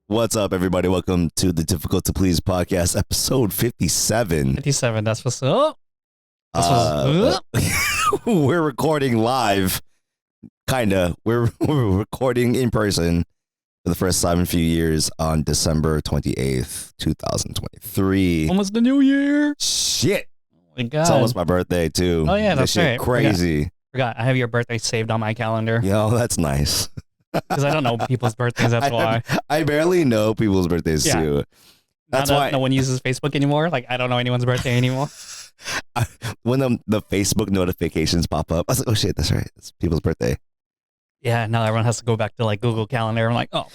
What's up, everybody? Welcome to the Difficult to Please podcast, episode 57. 57, that's what's up. We're recording live, kinda. We're recording in person for the first time in a few years on December 28th, 2023. Almost the new year. Shit. Oh my God. It's almost my birthday, too. Oh, yeah, This that's shit right. crazy. Forgot. I have your birthday saved on my calendar Yo, that's nice. because I don't know people's birthdays. That's why. I barely know people's birthdays, Yeah. too. That's Now that why no one uses Facebook anymore. Like, I don't know anyone's birthday anymore. when the Facebook notifications pop up, I was like, oh shit, that's right. It's people's birthday. Yeah, now everyone has to go back to like Google Calendar. I'm like, oh,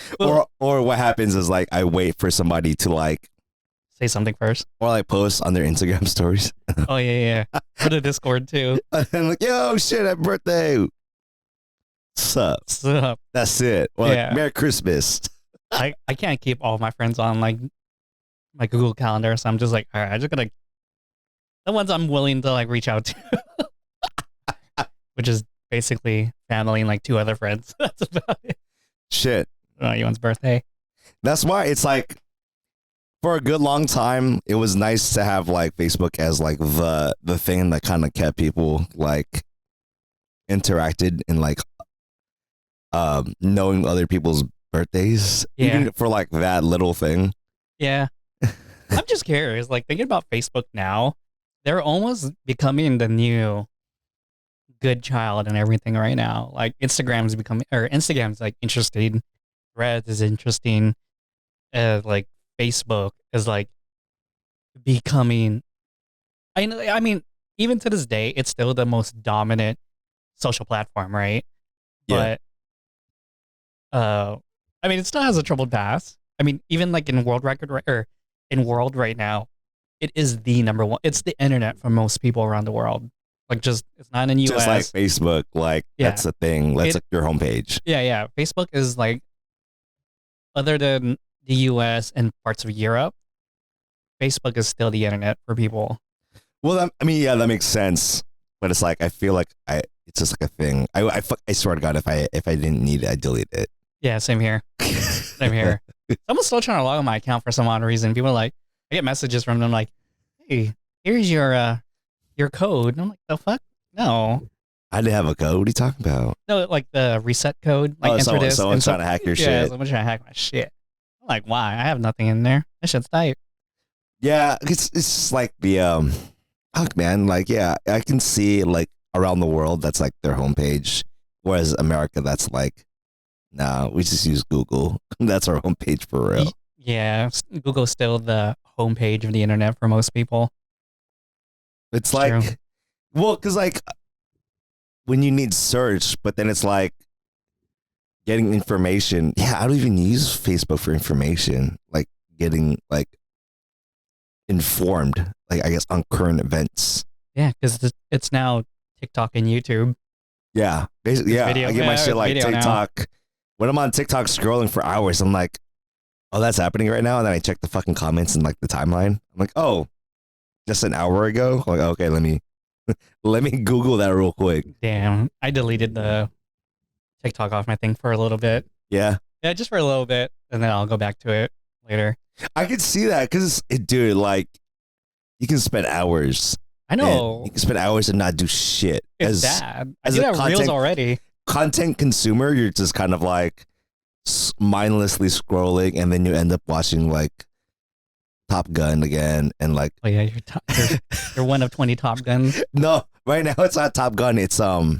Or what happens is like I wait for somebody to like say something first. or like post on their Instagram stories. Oh, yeah. For the Discord, too. And I'm like, yo, shit, happy birthday. Sup? So, That's it. Or like, Yeah. Merry Christmas. I can't keep all my friends on like my Google Calendar. So I'm just like, all right, I just gotta, the ones I'm willing to like reach out to, which is basically family and like two other friends. That's about it. Shit. Anyone's birthday. That's why it's like for a good long time, it was nice to have like Facebook as like the thing that kind of kept people like interacted and like knowing other people's birthdays. Yeah. Even for like that little thing. Yeah. I'm just curious, like thinking about Facebook now, they're almost becoming the new good child and everything right now. Like Instagram's like interesting. Threads is interesting. Like Facebook is like becoming, I mean, even to this day, it's still the most dominant social platform, right? Yeah. But, I mean, it still has a troubled past. I mean, even like in world right now, it is the number one. It's the internet for most people around the world. Like, just it's not in the US. Just like Facebook, like Yeah. that's a thing. That's like your homepage. Yeah. Facebook is like, other than the US and parts of Europe, Facebook is still the internet for people. Well, I mean, yeah, that makes sense. But it's like I feel like it's just like a thing. I swear to God, if I didn't need it, I'd delete it. Yeah, same here. Same here. Someone's still trying to log on my account for some odd reason. People are like, I get messages from them like, "Hey, here's your code." And I'm like, "The fuck? No, I didn't have a code. What are you talking about? no, like the reset code. Like enter this." Someone's and trying to hack your Yeah, shit. someone's trying to hack my shit. I'm like, why? I have nothing in there. That shit's tight. Yeah, it's just like the fuck, man. Like, yeah, I can see like around the world that's like their homepage, whereas America that's like, nah, we just use Google. That's our homepage for real. Yeah, Google's still the homepage of the internet for most people. It's It's like, true. well, because like when you need search, but then it's like getting information. Yeah, I don't even use Facebook for information. Like getting like informed, like I guess on current events. Yeah, because it's now TikTok and YouTube. Yeah, basically, It's yeah. video. I get my Yeah, shit like video now. TikTok. When I'm on TikTok scrolling for hours, I'm like, oh, that's happening right now. And then I check the fucking comments and like the timeline. I'm like, oh, just an hour ago. I'm like, okay, let me Google that real quick. Damn, I deleted the TikTok off my thing for a little bit. Yeah, Yeah, just for a little bit, and then I'll go back to it later. I could see that because, dude, like, you can spend hours. I know. And you can spend hours and not do shit. It's bad. I as do a that reels already. Content consumer, you're just kind of like mindlessly scrolling, and then you end up watching like Top Gun again, and like, Oh yeah, you're one of 20 Top Guns. no, right now it's not Top Gun. It's it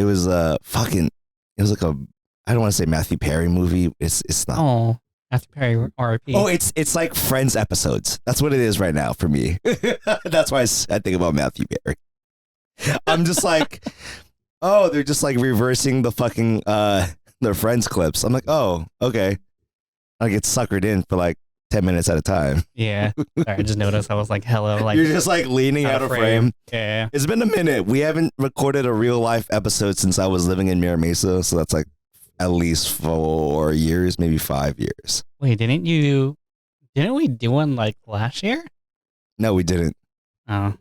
was it was like a, I don't want to say Matthew Perry movie. It's not. Oh, Matthew Perry, R.I.P. Oh, it's like Friends episodes. That's what it is right now for me. That's why I think about Matthew Perry. I'm just like, oh, they're just like reversing the fucking their Friends clips. I'm like, oh, okay. I get suckered in for like 10 minutes at a time. Yeah. Sorry, I just noticed I was like, hello, like You're just like leaning out of frame. Yeah. It's been a minute. We haven't recorded a real life episode since I was living in Mira Mesa, so that's like at least 4 years, maybe 5 years. Wait, didn't we do one like last year? No, we didn't. Oh,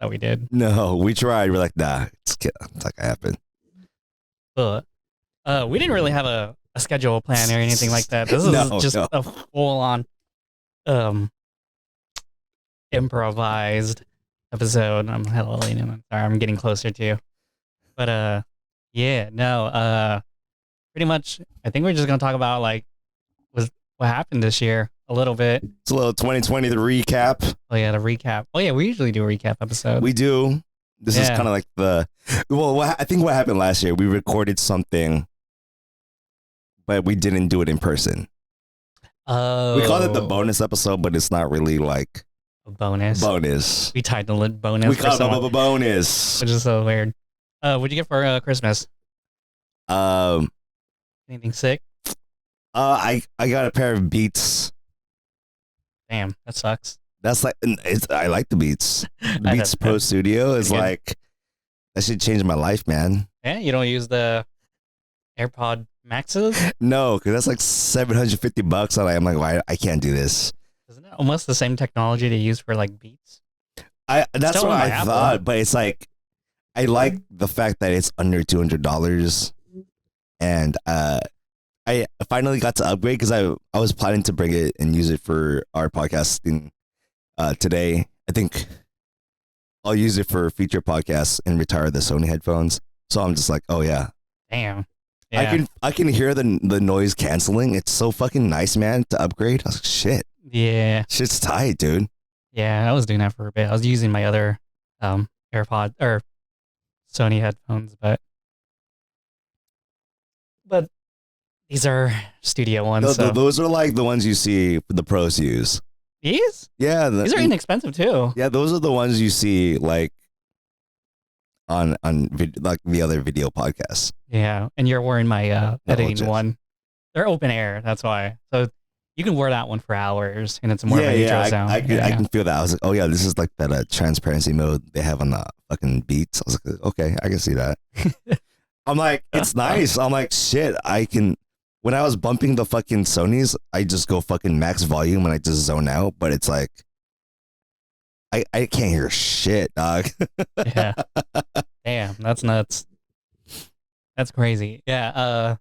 that we did. No, we tried. We're like, nah, it's not gonna happen. But We didn't really have a schedule plan or anything like that. This is No, just no. a full on improvised episode. I'm hella late. I'm sorry. I'm getting closer to you. But yeah, no. Pretty much. I think we're just gonna talk about like what happened this year a little bit. It's a little 2020 the recap. Oh yeah, the recap. Oh yeah, we usually do a recap episode. We do. This is Yeah. kind of like I think what happened last year, we recorded something, but we didn't do it in person. Oh, We called it the bonus episode, but it's not really like a bonus. bonus. We titled it bonus. We for called it someone, a bonus. which is so weird. What'd you get for Christmas? Um, Anything sick? I got a pair of Beats. Damn, that sucks. That's like I like the Beats. The I Beats know. Pro Studio is Pretty good. like that should change my life, man. Yeah, you don't use the AirPod Maxes? No, because that's like $750, and I'm like, why I can't do this. Isn't it almost the same technology they use for like Beats? That's Still what on my I Apple. thought, but it's like I like the fact that it's under $200, and I finally got to upgrade because I was planning to bring it and use it for our podcasting today. I think I'll use it for future podcasts and retire the Sony headphones. So I'm just like, oh yeah, Damn. Yeah. I can hear the noise canceling. It's so fucking nice, man, to upgrade. I was like, shit, Yeah. shit's tight, dude. Yeah, I was doing that for a bit. I was using my other AirPod or Sony headphones, but these are studio ones. So. Those are like the ones you see the pros use. These? Yeah, These are inexpensive too. yeah, those are the ones you see like on like the other video podcasts. Yeah, and you're wearing my editing just- one. They're open air, that's why. So you can wear that one for hours, and it's more of an intro sound. I can feel that. I was like, oh yeah, this is like that transparency mode they have on the fucking Beats. I was like, okay, I can see that. I'm like, it's nice. I'm like, shit, I can. When I was bumping the fucking Sonys, I just go fucking max volume and I just zone out. But it's like, I can't hear shit, dog. Yeah. Damn, that's nuts. That's crazy. Yeah.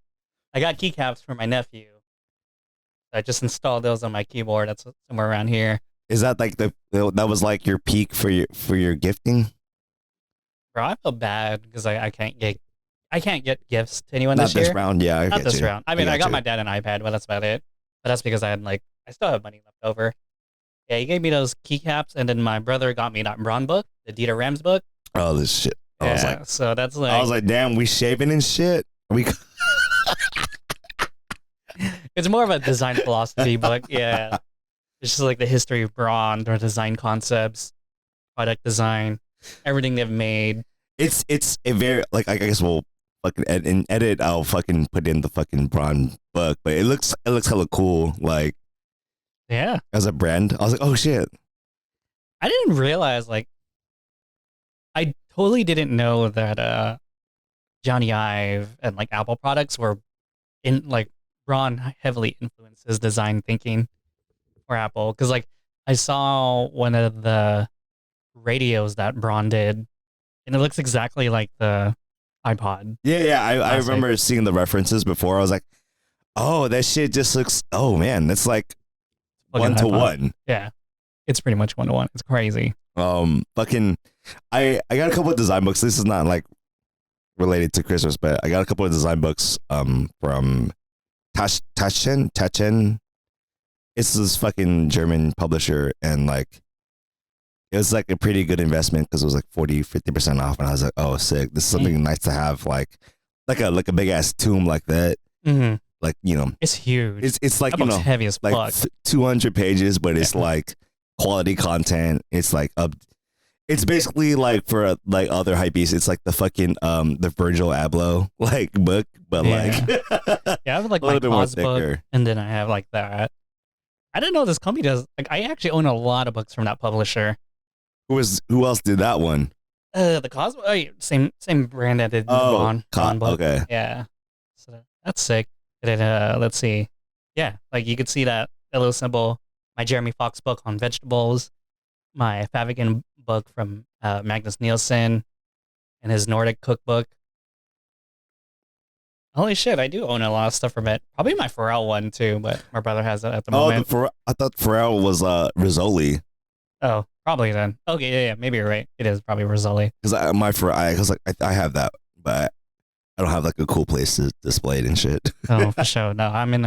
I got keycaps for my nephew. I just installed those on my keyboard. That's somewhere around here. Is that like that was like your peak for your gifting? Bro, I feel bad because I can't get gifts to anyone Not this this year. round, yeah. I Not get this you. round. I mean, I got you. my dad an iPad, but that's about it. But that's because I still have money left over. Yeah, he gave me those keycaps, and then my brother got me that Braun book, the Dieter Rams book. Oh, this shit. Yeah, so that's I was like, damn, we shaving and shit. We it's more of a design philosophy book. Yeah, it's just like the history of Braun, their design concepts, product design, everything they've made. it's a very like I guess we'll fucking edit. I'll fucking put in the fucking Braun book, but it looks hella cool. Like Yeah, as a brand, I was like, oh shit. I didn't realize I totally didn't know that Johnny Ive and like Apple products were in like Braun heavily influences design thinking for Apple because like I saw one of the radios that Braun did and it looks exactly like the iPod. Yeah. I Classic. remember seeing the references before. I was like, oh, that shit just looks. Oh man, that's like Fucking 1 to iPod. 1. Yeah, it's pretty much 1-to-1. It's crazy. Fucking, I got a couple of design books. This is not like related to Christmas, but I got a couple of design books from Taschen. It's this fucking German publisher, and like it was like a pretty good investment because it was like 40-50% off, and I was like, oh sick, this is something nice to have, like a big ass tome like that. Mm-hmm. Like, you know, It's huge. it's like, that you book's know, heavy as like fuck. 200 pages, but it's Yeah. like quality content. It's like it's basically like for like other hypebeasts. It's like the fucking the Virgil Abloh like book, but Yeah. like Yeah, I have like a my little bit more cause book, thicker. and then I have like that. I didn't know this company does. Like, I actually own a lot of books from that publisher. Who else did that one? The Cosmo, same brand that did Oh, Ron book. okay. Yeah, so that's sick. And then let's see, yeah, like you could see that little symbol. My Jeremy Fox book on vegetables, my Favigan book from Magnus Nielsen, and his Nordic cookbook. Holy shit, I do own a lot of stuff from it. Probably my Pharrell one too, but my brother has it at the Oh, moment. I thought Pharrell was Rizzoli. Oh, probably then. Okay, yeah, maybe you're right. It is probably Rizzoli. Because I have that, but I don't have like a cool place to display it and shit. Oh, for sure. No, I'm in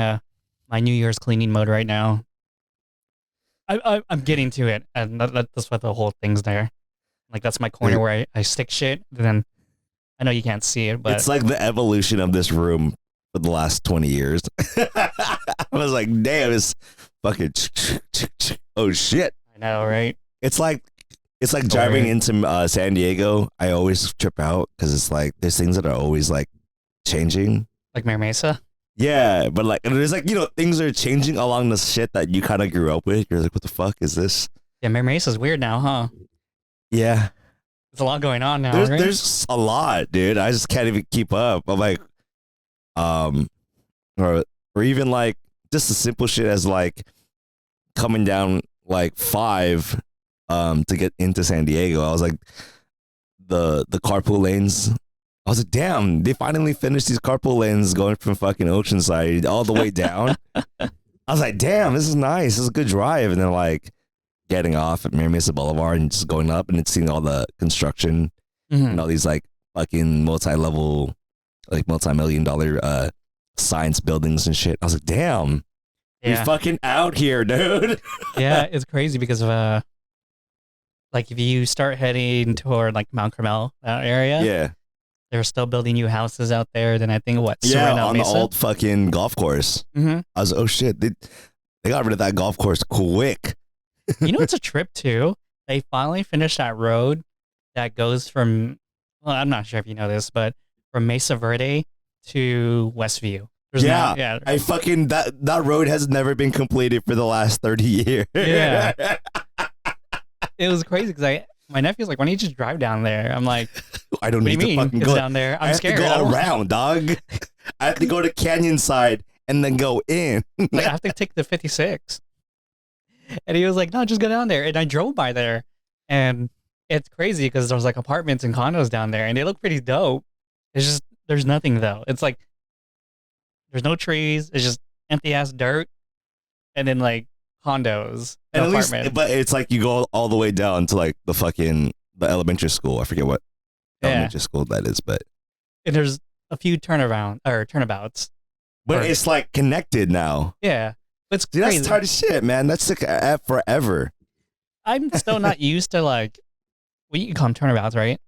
my New Year's cleaning mode right now. I'm getting to it, and that's what the whole thing's there. Like that's my corner where I stick shit. Then I know you can't see it, but it's like the evolution of this room for the last 20 years. I was like, damn, it's fucking. Oh shit! I know, right? It's like driving into San Diego. I always trip out because it's like there's things that are always like changing. Like Mira Mesa. Yeah, but like there's like things are changing along the shit that you kind of grew up with. You're like, what the fuck is this? Yeah, Mira Mesa's weird now, huh? Yeah, there's a lot going on now. There's a lot, dude. I just can't even keep up. I'm like, or even like just the simple shit as like coming down like 5 to get into San Diego. I was like the carpool lanes. I was like, damn, they finally finished these carpool lanes going from fucking Oceanside all the way down. I was like, damn, this is nice. This is a good drive. And then like getting off at Mira Mesa Boulevard and just going up and seeing all the construction and all these like fucking multi-level, like multi-million-dollar science buildings and shit. I was like, damn, you're fucking out here, dude. Yeah, it's crazy because of like if you start heading toward like Mount Carmel, that area. Yeah. They're still building new houses out there. Then I think Serena on Mesa? The old fucking golf course. I was oh shit, they got rid of that golf course quick. You know, it's a trip too. They finally finished that road that goes from. Well, I'm not sure if you know this, but from Mesa Verde to Westview. I fucking that road has never been completed for the last 30 years. Yeah, it was crazy because my nephew's like, "Why don't you just drive down there?" I'm like, I don't need to fucking go down there. I'm scared. I have to go around, dog. I have to go to Canyon Side and then go in. Like, I have to take the 56. And he was like, "No, just go down there." And I drove by there, and it's crazy because there's like apartments and condos down there, and they look pretty dope. It's just there's nothing though. It's like there's no trees. It's just empty ass dirt, and then like condos and apartments. Least, but it's like you go all the way down to like the elementary school. I forget what elementary school that is, but and there's a few turnabouts. But it's like connected now. Yeah. It's crazy. That's hard as shit, man. That's like forever. I'm still not used to like what you call them turnabouts, right?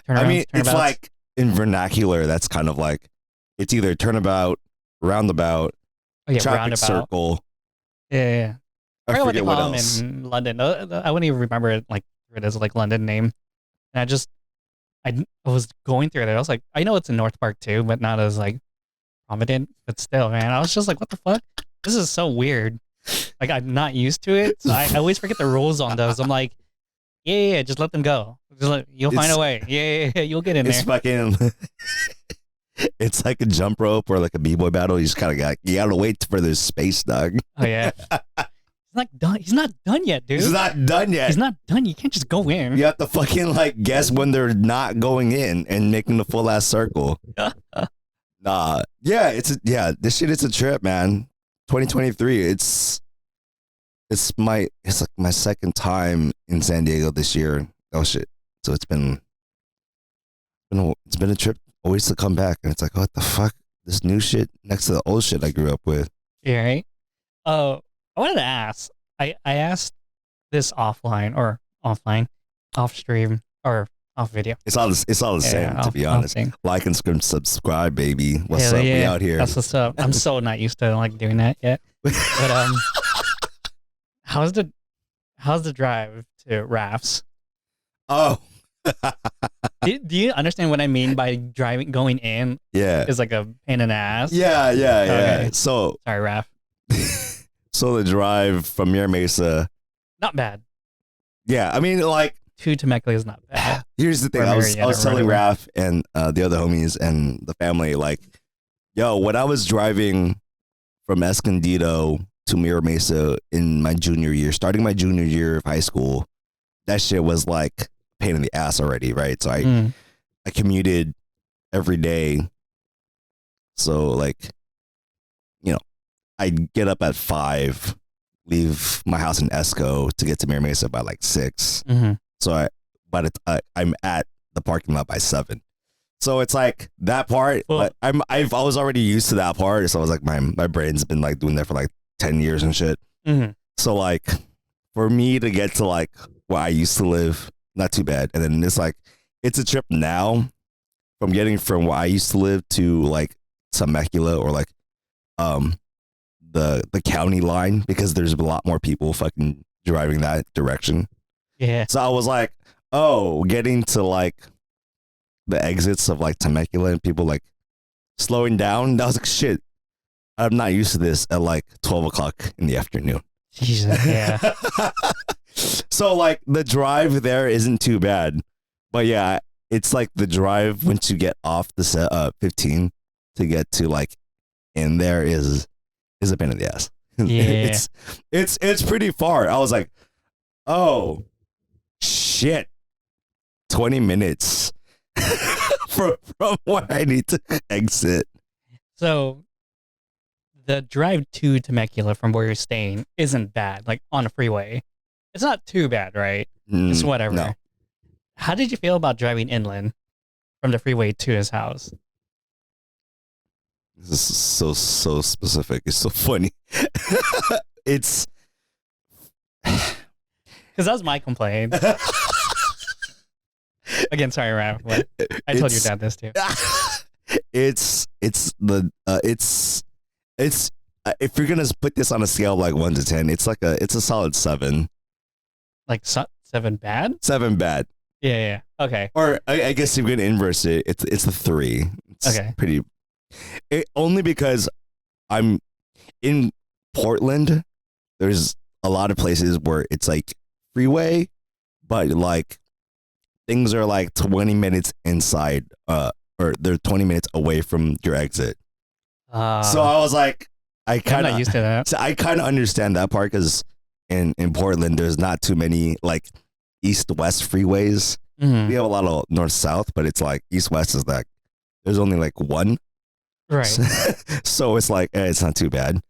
It's like in vernacular. That's kind of like it's either turnabout, roundabout, traffic roundabout. circle. Yeah. I forget what what they else. call them in London. I wouldn't even remember it like it is like London name. And I was going through it. I was like, I know it's in North Park too, but not as like prominent. But still, man, I was just like, what the fuck? This is so weird. Like, I'm not used to it. So I always forget the rules on those. I'm like, yeah, just let them go. You'll find a way. Yeah, you'll get in there. It's fucking. It's like a jump rope or like a b-boy battle. You just kind of you gotta wait for this space, dog. Oh yeah. He's not done. He's not done yet, dude. He's not done yet. He's not done. You can't just go in. You have to fucking like guess when they're not going in and making the full ass circle. Nah, yeah, this shit is a trip, man. 2023. It's like my second time in San Diego this year. Oh shit! So it's been a trip always to come back, and it's like, what the fuck? This new shit next to the old shit I grew up with. Yeah, right. I wanted to ask. I asked this off stream or off video. It's all the same, to be honest. Like and subscribe, baby. What's up? We out here. That's what's up. I'm so not used to like doing that yet. But how's the drive to Rafts? Oh. Do you understand what I mean by going in? Yeah. Is like a pain in the ass. Yeah. Okay. So sorry, Raf. So the drive from Mira Mesa. Not bad. Yeah, I mean, like to Temecula is not bad. Here's the thing: I was telling Raf and the other homies and the family, like, yo, when I was driving from Escondido to Mira Mesa in my junior year, starting my junior year of high school, that shit was like a pain in the ass already, right? So I commuted every day So like, you know, I get up at 5, leave my house in Esco to get to Mira Mesa by like 6. Mm-hmm. So I'm at the parking lot by 7. So it's like that part. Well, I was already used to that part. So I was like, my brain's been like doing that for like 10 years and shit. mm-hmm. So like, for me to get to like where I used to live, not too bad. And then it's like, it's a trip now from getting from where I used to live to like Temecula or like the county line, because there's a lot more people fucking driving that direction. Yeah. So I was like, oh, getting to like the exits of like Temecula and people like slowing down. That was like, shit, I'm not used to this at like 12 o'clock in the afternoon. Jesus, yeah. So like the drive there isn't too bad, but yeah, it's like the drive once you get off the 15 to get to like in there is a pain in the ass. Yeah. It's pretty far. I was like, oh shit, 20 minutes from where I need to exit. So the drive to Temecula from where you're staying isn't bad, like on a freeway. It's not too bad, right? It's whatever. No. How did you feel about driving inland from the freeway to his house? This is so specific. It's so funny. It's because that was my complaint. Again, sorry, Raph, but I told your dad this too. It's if you're gonna put this on a scale of like 1 to 10, it's a solid 7. Like 7 bad? 7 bad. Yeah. Okay. Or I guess if you're gonna inverse it, it's a 3. It's okay. Pretty. Only because I'm in Portland. There's a lot of places where it's like freeway, but like things are like 20 minutes inside, or they're 20 minutes away from your exit. So I was like, I'm not used to that. So I kind of understand that part, because in Portland there's not too many like east-west freeways. Mm-hmm. We have a lot of north-south, but it's like east-west is like there's only like one. Right. So it's like it's not too bad.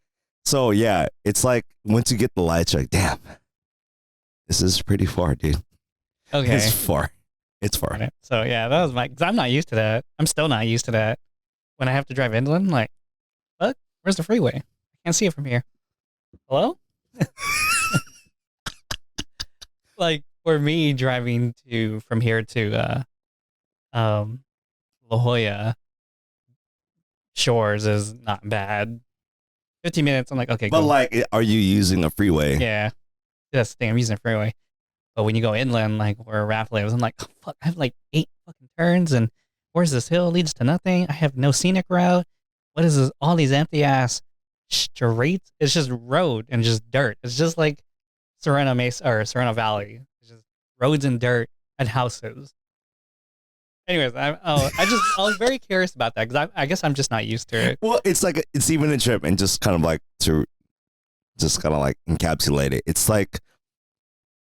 So yeah, it's like once you get the lights, you're like, damn, this is pretty far, dude. Okay. It's far. So yeah, that was because I'm not used to that. I'm still not used to that. When I have to drive inland, I'm like, what? Where's the freeway? I can't see it from here. Hello? Like for me driving from here to La Jolla Shores is not bad. 15 minutes, I'm like, okay, But go. like, are you using a freeway? Yeah. That's the thing, I'm using a freeway. But when you go inland, like where Raph lives, I'm like, oh, fuck, I have like 8 fucking turns, and where's this hill? Leads to nothing. I have no scenic route. What is this? All these empty ass streets. It's just road and just dirt. It's just like Sereno Mesa or Sereno Valley. It's just roads and dirt and houses. Anyways, I was very curious about that, because I guess I'm just not used to it. Well, it's like it's even a trip, and just kind of like to just kind of like encapsulate it. It's like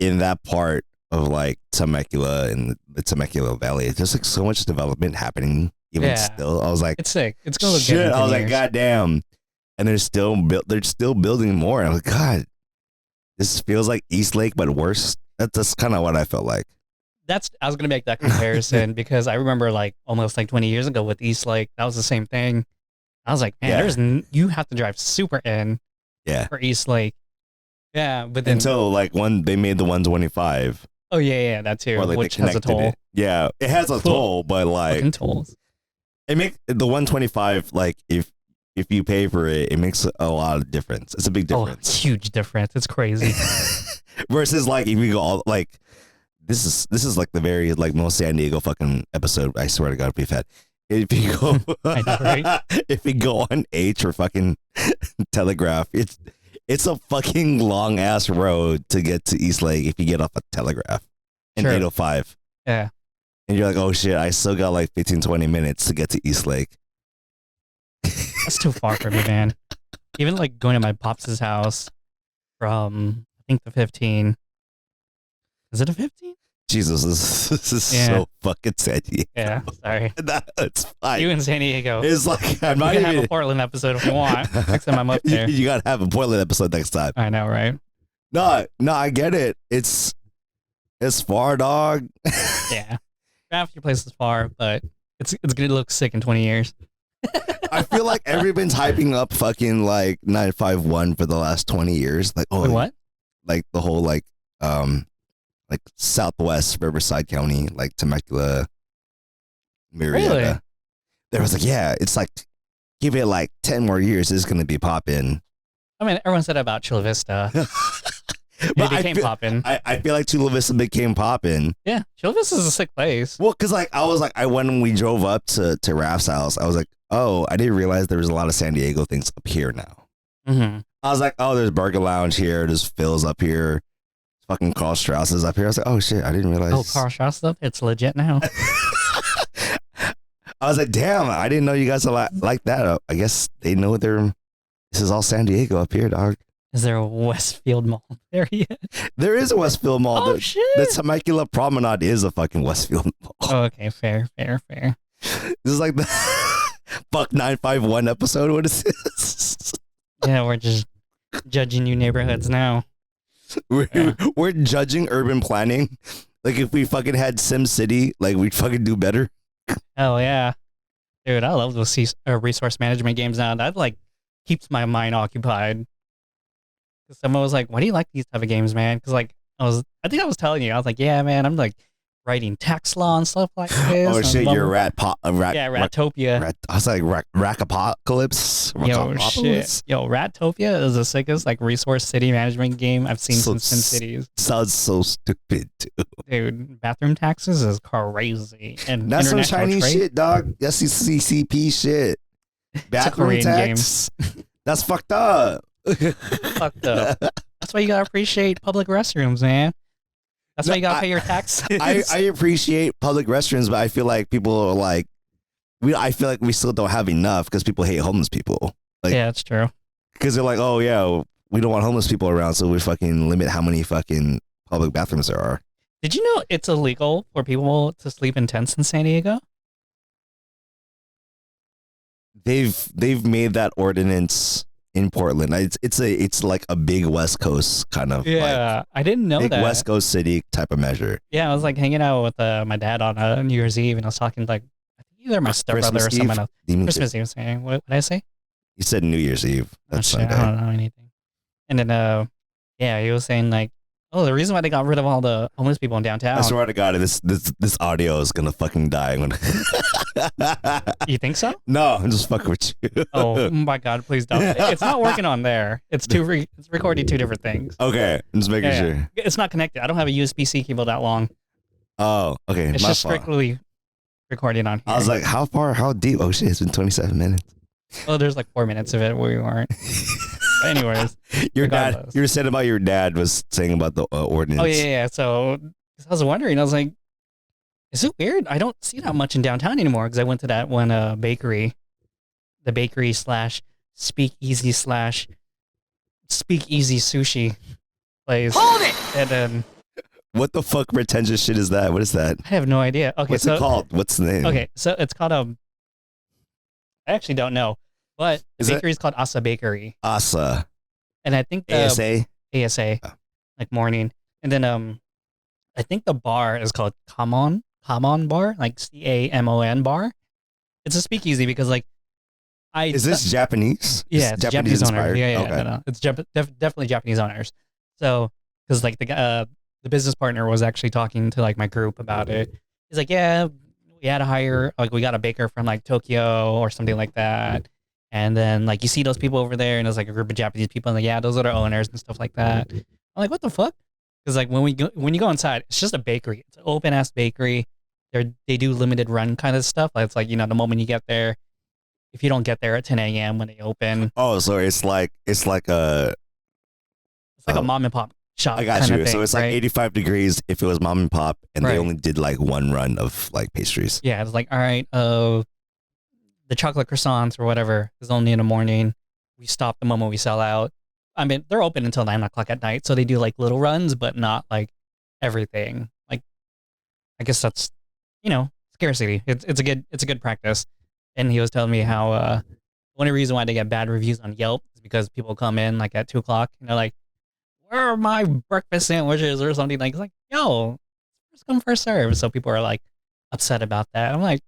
in that part of like Temecula and the Temecula Valley, it's just like so much development happening. Even still, I was like, it's sick. It's gonna look shit. good. I was like, God damn. And they're still building more. And I was like, God, this feels like East Lake, but worse. That's kind of what I felt like. I was gonna make that comparison because I remember like almost like 20 years ago with East Lake, that was the same thing. I was like, man, you have to drive super in for East Lake. Yeah, but then until like they made the 125. Oh yeah, that too, like which has a toll. It. Yeah, it has a toll, but like fucking tolls. It makes the 125 like if you pay for it, it makes a lot of difference. It's a big difference. Oh, huge difference. It's crazy. Versus like if you go all like this is like the very like most San Diego fucking episode. I swear to God, we've had. If you go, I know, right? If you go on H or fucking Telegraph, it's a fucking long ass road to get to East Lake if you get off a Telegraph in 805. Yeah. And you're like, oh shit, I still got like 15-20 minutes to get to East Lake. That's too far for me, man. Even like going to my pops' house from I think the 15. Is it a 15? Jesus, this is Yeah. so fucking sad. Yeah, sorry. It's fine. You in San Diego. It's like I'm We not can have even. a Portland episode if you want. Next time I'm up there. You gotta have a Portland episode next time. I know, right? No, I get it. It's far, dog. Yeah. Half your place is far, but it's gonna look sick in 20 years. I feel like everyone's hyping up fucking like 951 for the last 20 years. Like, oh, Wait, what? Like the whole like Southwest Riverside County, like Temecula, Marietta. Really? There was like, yeah, it's like give it like 10 more years, it's gonna be popping. I mean, everyone said about Chula Vista. It But became popping. I feel like Chula Vista became popping. Yeah, Chula Vista is a sick place. Well, because like I went when we drove up to Raph's house, I was like, oh, I didn't realize there was a lot of San Diego things up here now. Mm-hmm. I was like, oh, there's Burger Lounge here, there's Phil's up here, fucking Carl Strauss is up here. I was like, oh shit, I didn't realize. Oh, Carl Strauss stuff? It's legit now. I was like, damn, I didn't know you guys are like that. I guess they know this is all San Diego up here, dog. Is there a Westfield Mall there yet? There is a Westfield Mall. Oh, shit. The Temecula Promenade is a fucking Westfield Mall. Oh, okay, fair. This is like the Fuck 951 episode. What is this? Yeah, we're just judging new neighborhoods now. We're judging urban planning. Like if we fucking had Sim City, like we'd fucking do better. Oh yeah, dude, I love those resource management games now. That like keeps my mind occupied. Cause someone was like, "Why do you like these type of games, man?" Because like I think I was telling you, I was like, "Yeah, man, I'm like writing tax law and stuff like this." Oh shit, you're Ratopia. I was like Racapocalypse. Yo, shit. Yo, Ratopia is the sickest like resource city management game I've seen since SimCities. Sounds so stupid, too. Dude, bathroom taxes is crazy. And that's some Chinese trade? shit, dog. That's the CCP shit. Bathroom tax. That's fucked up. Fucked up. That's why you gotta appreciate public restrooms, man. That's why you gotta pay your taxes. I appreciate public restrooms, but I feel like people are like, I feel like we still don't have enough because people hate homeless people. Like, yeah, that's true. Because they're like, oh yeah, we don't want homeless people around, so we fucking limit how many fucking public bathrooms there are. Did you know it's illegal for people to sleep in tents in San Diego? They've made that ordinance in Portland. It's like a big West Coast kind of I didn't know big that. West Coast city type of measure. Yeah, I was like hanging out with my dad on New Year's Eve, and I was talking like I think either my stepbrother or someone else. Christmas Eve. Saying what did I say? You said New Year's Eve. That's Sunday. I don't know anything. And then he was saying like, oh, the reason why they got rid of all the homeless people in downtown. I swear to God, this audio is gonna fucking die. You think so? No, I'm just fucking with you. Oh my God, please don't. It's not working on there. It's it's recording two different things. Okay, I'm just making sure. Yeah. It's not connected. I don't have a USB-C cable that long. Oh, okay. It's just strictly recording on here. I was like, how deep? Oh shit, it's been 27 minutes. Oh, there's like 4 minutes of it where we weren't. But anyways, your dad, you were saying about your dad was saying about the ordinance. Oh yeah. So I was wondering, I was like, is it weird? I don't see that much in downtown anymore because I went to that one bakery, the bakery / speakeasy / speakeasy sushi place. Hold it! And then what the fuck pretentious shit is that? What is that? I have no idea. Okay, what's it called? What's the name? Okay, so it's called I actually don't know, but the bakery is called Asa Bakery. Asa. And I think ASA. Oh. Like morning, and then I think the bar is called cmon bar, like CAMON bar. It's a speakeasy because like is this Japanese? Yeah, it's Japanese owners. Yeah. Okay. No. It's definitely Japanese owners. So because like the business partner was actually talking to like my group about it. He's like, yeah, we had to hire like we got a baker from like Tokyo or something like that. And then like you see those people over there, and there's like a group of Japanese people, and like yeah, those are the owners and stuff like that. I'm like, what the fuck? Because like when you go inside, it's just a bakery. It's an open ass bakery. They do limited run kind of stuff. Like it's like the moment you get there, if you don't get there at 10 a.m. when they open. Oh, so it's like a mom and pop shop. I got you. Thing, so it's like 85 degrees if it was mom and pop, and they only did like one run of like pastries. Yeah, it's like all right, the chocolate croissants or whatever is only in the morning. We stop the moment we sell out. I mean, they're open until 9 o'clock at night, so they do like little runs, but not like everything. Like I guess that's, scarcity. It's a good practice. And he was telling me how the only reason why they get bad reviews on Yelp is because people come in like at 2 o'clock and they're like, "Where are my breakfast sandwiches?" or something like. It's like, yo, first come first serve. So people are like upset about that. I'm like,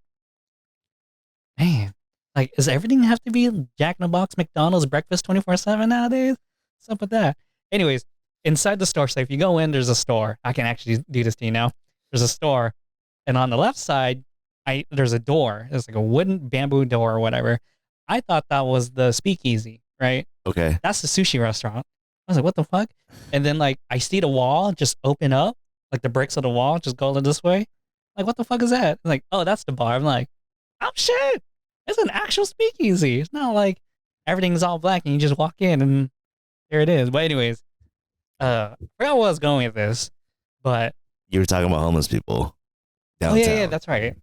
man, like, does everything have to be Jack in the Box, McDonald's breakfast 24/7 nowadays? What's up with that? Anyways, inside the store. So if you go in, there's a store. I can actually do this to you now. There's a store, and on the left side, there's a door. It's like a wooden bamboo door or whatever. I thought that was the speakeasy, right? Okay. That's the sushi restaurant. I was like, what the fuck? And then like I see the wall just open up, like the bricks of the wall just go this way. Like, what the fuck is that? Like, oh, that's the bar. I'm like, oh shit, it's an actual speakeasy. It's not like everything's all black and you just walk in and there it is. But anyways, I forgot where I was going with this, but You were talking about homeless people oh downtown. yeah, that's right.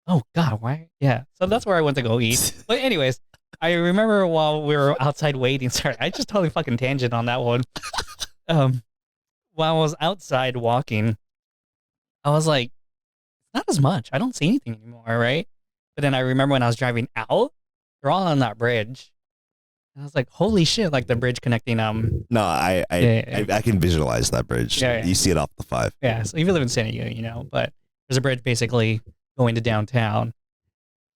Oh god, why? Yeah, so that's where I went to go eat. But anyways, I remember while we were outside waiting. Sorry, I just totally fucking tangent on that one. While I was outside walking, I was like, not as much. I don't see anything anymore, right? But then I remember when I was driving out, they're all on that bridge. And I was like, holy shit, like the bridge connecting No, I can visualize that bridge. Yeah. You see it off the 5. Yeah, so if you live in San Diego, but there's a bridge basically going to downtown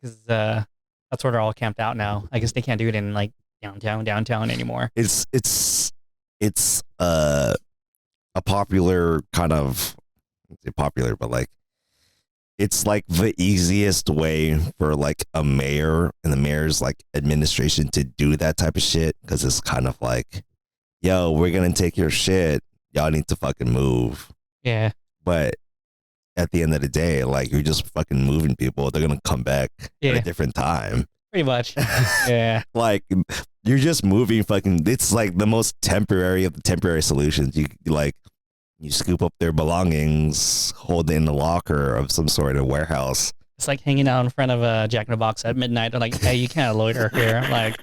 because that's where they're all camped out now. I guess they can't do it in like downtown anymore. It's a popular kind of, popular, but like it's like the easiest way for like a mayor and the mayor's like administration to do that type of shit, because it's kind of like, yo, we're gonna take your shit, y'all need to fucking move. Yeah, but at the end of the day, like, you're just fucking moving people, they're gonna come back at a different time, pretty much. Yeah. like, you're just moving fucking, it's like the most temporary of the temporary solutions. You scoop up their belongings, hold it in the locker of some sort of warehouse. It's like hanging out in front of a Jack in the Box at midnight. They're like, hey, you can't loiter here. I'm like,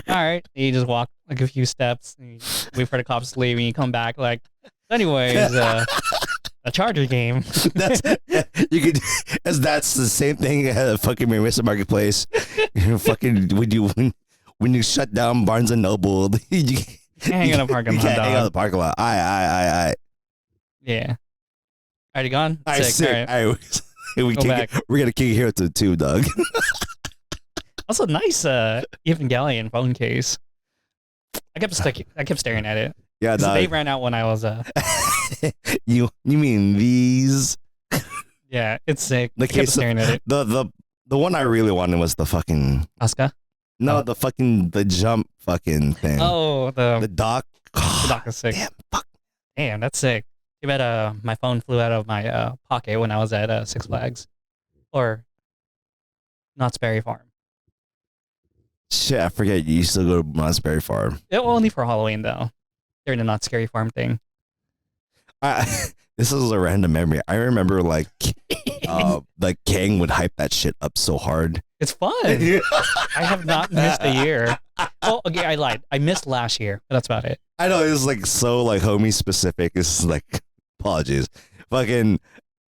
all right. And you just walk like a few steps and you wait for the cops to leave and you come back like, anyways, a Charger game. That's the same thing at fucking Mr. Marketplace. Fucking when you shut down Barnes and Noble, you can't hang in a parking lot. You can't hang out in the parking lot. I. Yeah. Already gone? I sick. All right. We're gonna kick here to the tube, dog. Also, nice Evangelion phone case. I kept staring at it. Yeah, they ran out when I was You mean these? Yeah, it's sick. I kept staring at it. The one I really wanted was the fucking Asuka. No, the jump fucking thing. Oh, the dock. The dock is sick. Damn, fuck. Damn, that's sick. Too bad my phone flew out of my pocket when I was at Six Flags. Or Knott's Berry Farm. Shit, I forget. You used to go to Knott's Berry Farm. Only for Halloween, though. During the Knott's Scary Farm thing. This is a random memory. I remember like Kang would hype that shit up so hard. It's fun. I have not missed a year. Oh, okay, I lied. I missed last year, but that's about it. I know, it was like so like homie specific. It's like, apologies. Fucking,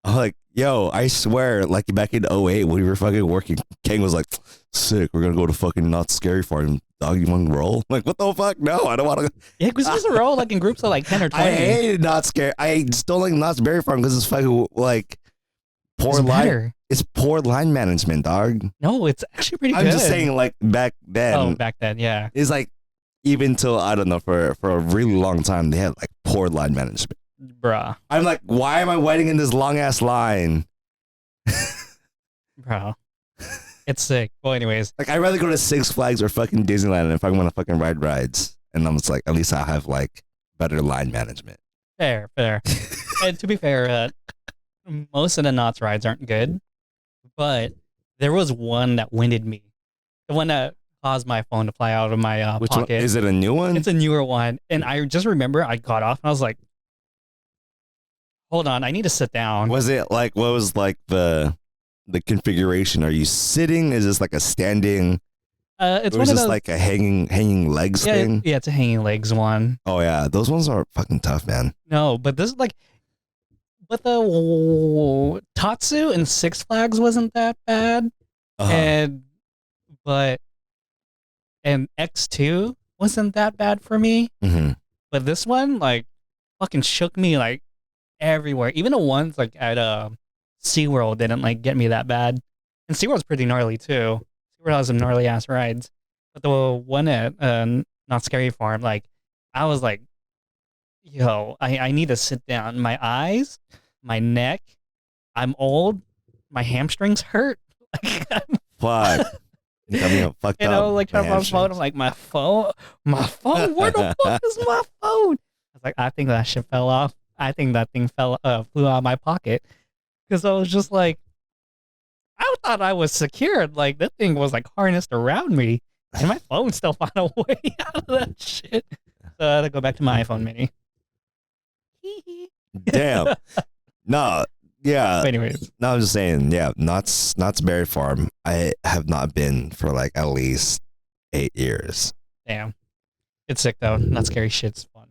I'm like, yo, I swear, like back in 2008 when we were fucking working, Kang was like, sick, we're gonna go to fucking Knott's Scary Farm. Dog, you want to roll? I'm like, what the fuck? No, I don't want to. Yeah, because we used to roll like in groups of like 10 or 20. I hated Knott's Scary. I still like Knott's Berry Farm because it's fucking like poor line. It's poor line management, dog. No, it's actually pretty good. I'm just saying, like back then. Oh, back then, yeah. It's like even till I don't know for a really long time they had like poor line management. Bruh. I'm like, why am I waiting in this long ass line? Bro. It's sick. Well, anyways. Like, I'd rather go to Six Flags or fucking Disneyland if I want to fucking ride rides. And I'm just like, at least I have like better line management. Fair. And to be fair, most of the Knott's rides aren't good, but there was one that winded me. The one that caused my phone to fly out of my Which pocket. One? Is it a new one? It's a newer one. And I just remember I got off and I was like, hold on, I need to sit down. Was it like, what was like the configuration? Are you sitting? Is this like a standing? It's or one is of this those, like a hanging legs thing? Yeah, it's a hanging legs one. Oh yeah, those ones are fucking tough, man. No, but this is like, But the Tatsu and Six Flags wasn't that bad, and but and X2 wasn't that bad for me. Mm-hmm. But this one, like, fucking shook me like everywhere. Even the ones like at SeaWorld didn't like get me that bad. And SeaWorld's pretty gnarly too. SeaWorld has some gnarly ass rides. But the one at Not Scary Farm, like, I was like, yo, I need to sit down. My eyes, my neck, I'm old, my hamstrings hurt. Like, Fuck. Fucked you know, up. like My on my phone, I'm like, my phone, where the fuck is my phone? I was like, I think that shit fell off. I think that thing flew out of my pocket. Because I was just like, I thought I was secured. Like, that thing was like harnessed around me. And my phone still found a way out of that shit. So I had to go back to my iPhone mini. Damn. No. Yeah. Anyways. No, I'm just saying, yeah, Knott's Berry Farm, I have not been for like at least 8 years. Damn. It's sick though. Not scary shit's fun.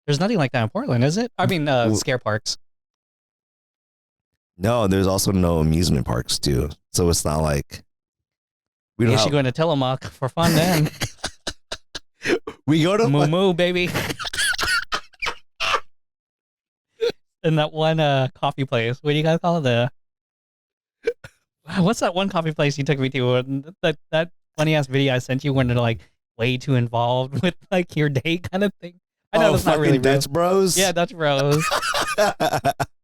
There's nothing like that in Portland, is it? I mean, scare parks. No, there's also no amusement parks too. So it's not like we don't. You should go into Tillamook for fun then. We go to Moo Moo, baby. And that one coffee place. What do you guys call it? What's that one coffee place you took me to? That funny ass video I sent you when they're like way too involved with like your day kind of thing. I know that's not really real. Dutch Bros. Yeah, Dutch Bros.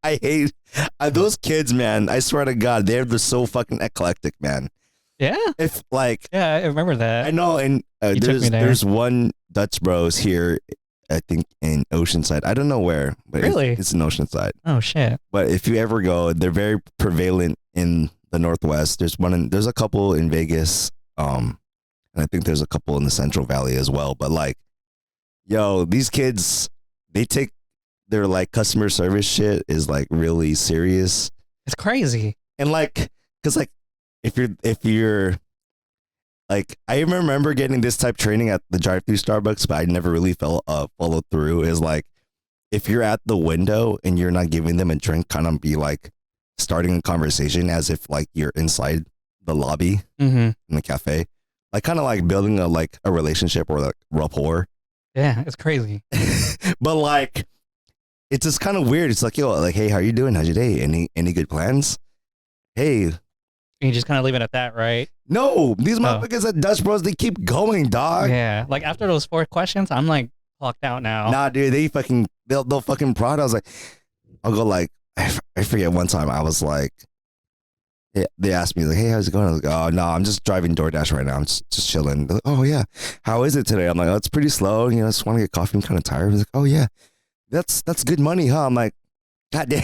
I hate those kids, man. I swear to God, they're so fucking eclectic, man. Yeah. If like, yeah, I remember that. I know, and there's one Dutch Bros here, I think in Oceanside. I don't know where, but really? it's in Oceanside. Oh shit! But if you ever go, they're very prevalent in the Northwest. There's a couple in Vegas, and I think there's a couple in the Central Valley as well. But like, yo, these kids, they take their like customer service shit is like really serious. It's crazy. And like, cause like, if you're like, I remember getting this type of training at the drive-through Starbucks, but I never really followed through. Is like, if you're at the window and you're not giving them a drink, kind of be like starting a conversation as if like you're inside the lobby in the cafe, like kind of like building a relationship or like rapport. Yeah, it's crazy. But like, it's just kind of weird. It's like, yo, like, hey, how you doing? How's your day? Any good plans? Hey. You just kind of leave it at that, right? No, these motherfuckers at Dutch Bros, they keep going, dog. Yeah, like after those 4 questions, I'm like clocked out now. Nah, dude, they'll fucking prod. I was like, I'll go like, I forget one time I was like, they asked me like, hey, how's it going? I was like, oh no, I'm just driving DoorDash right now. I'm just chilling. They're like, oh yeah, how is it today? I'm like, oh, it's pretty slow. You know, I just want to get coffee. I'm kind of tired. I was like, oh yeah, that's good money, huh? I'm like, God damn,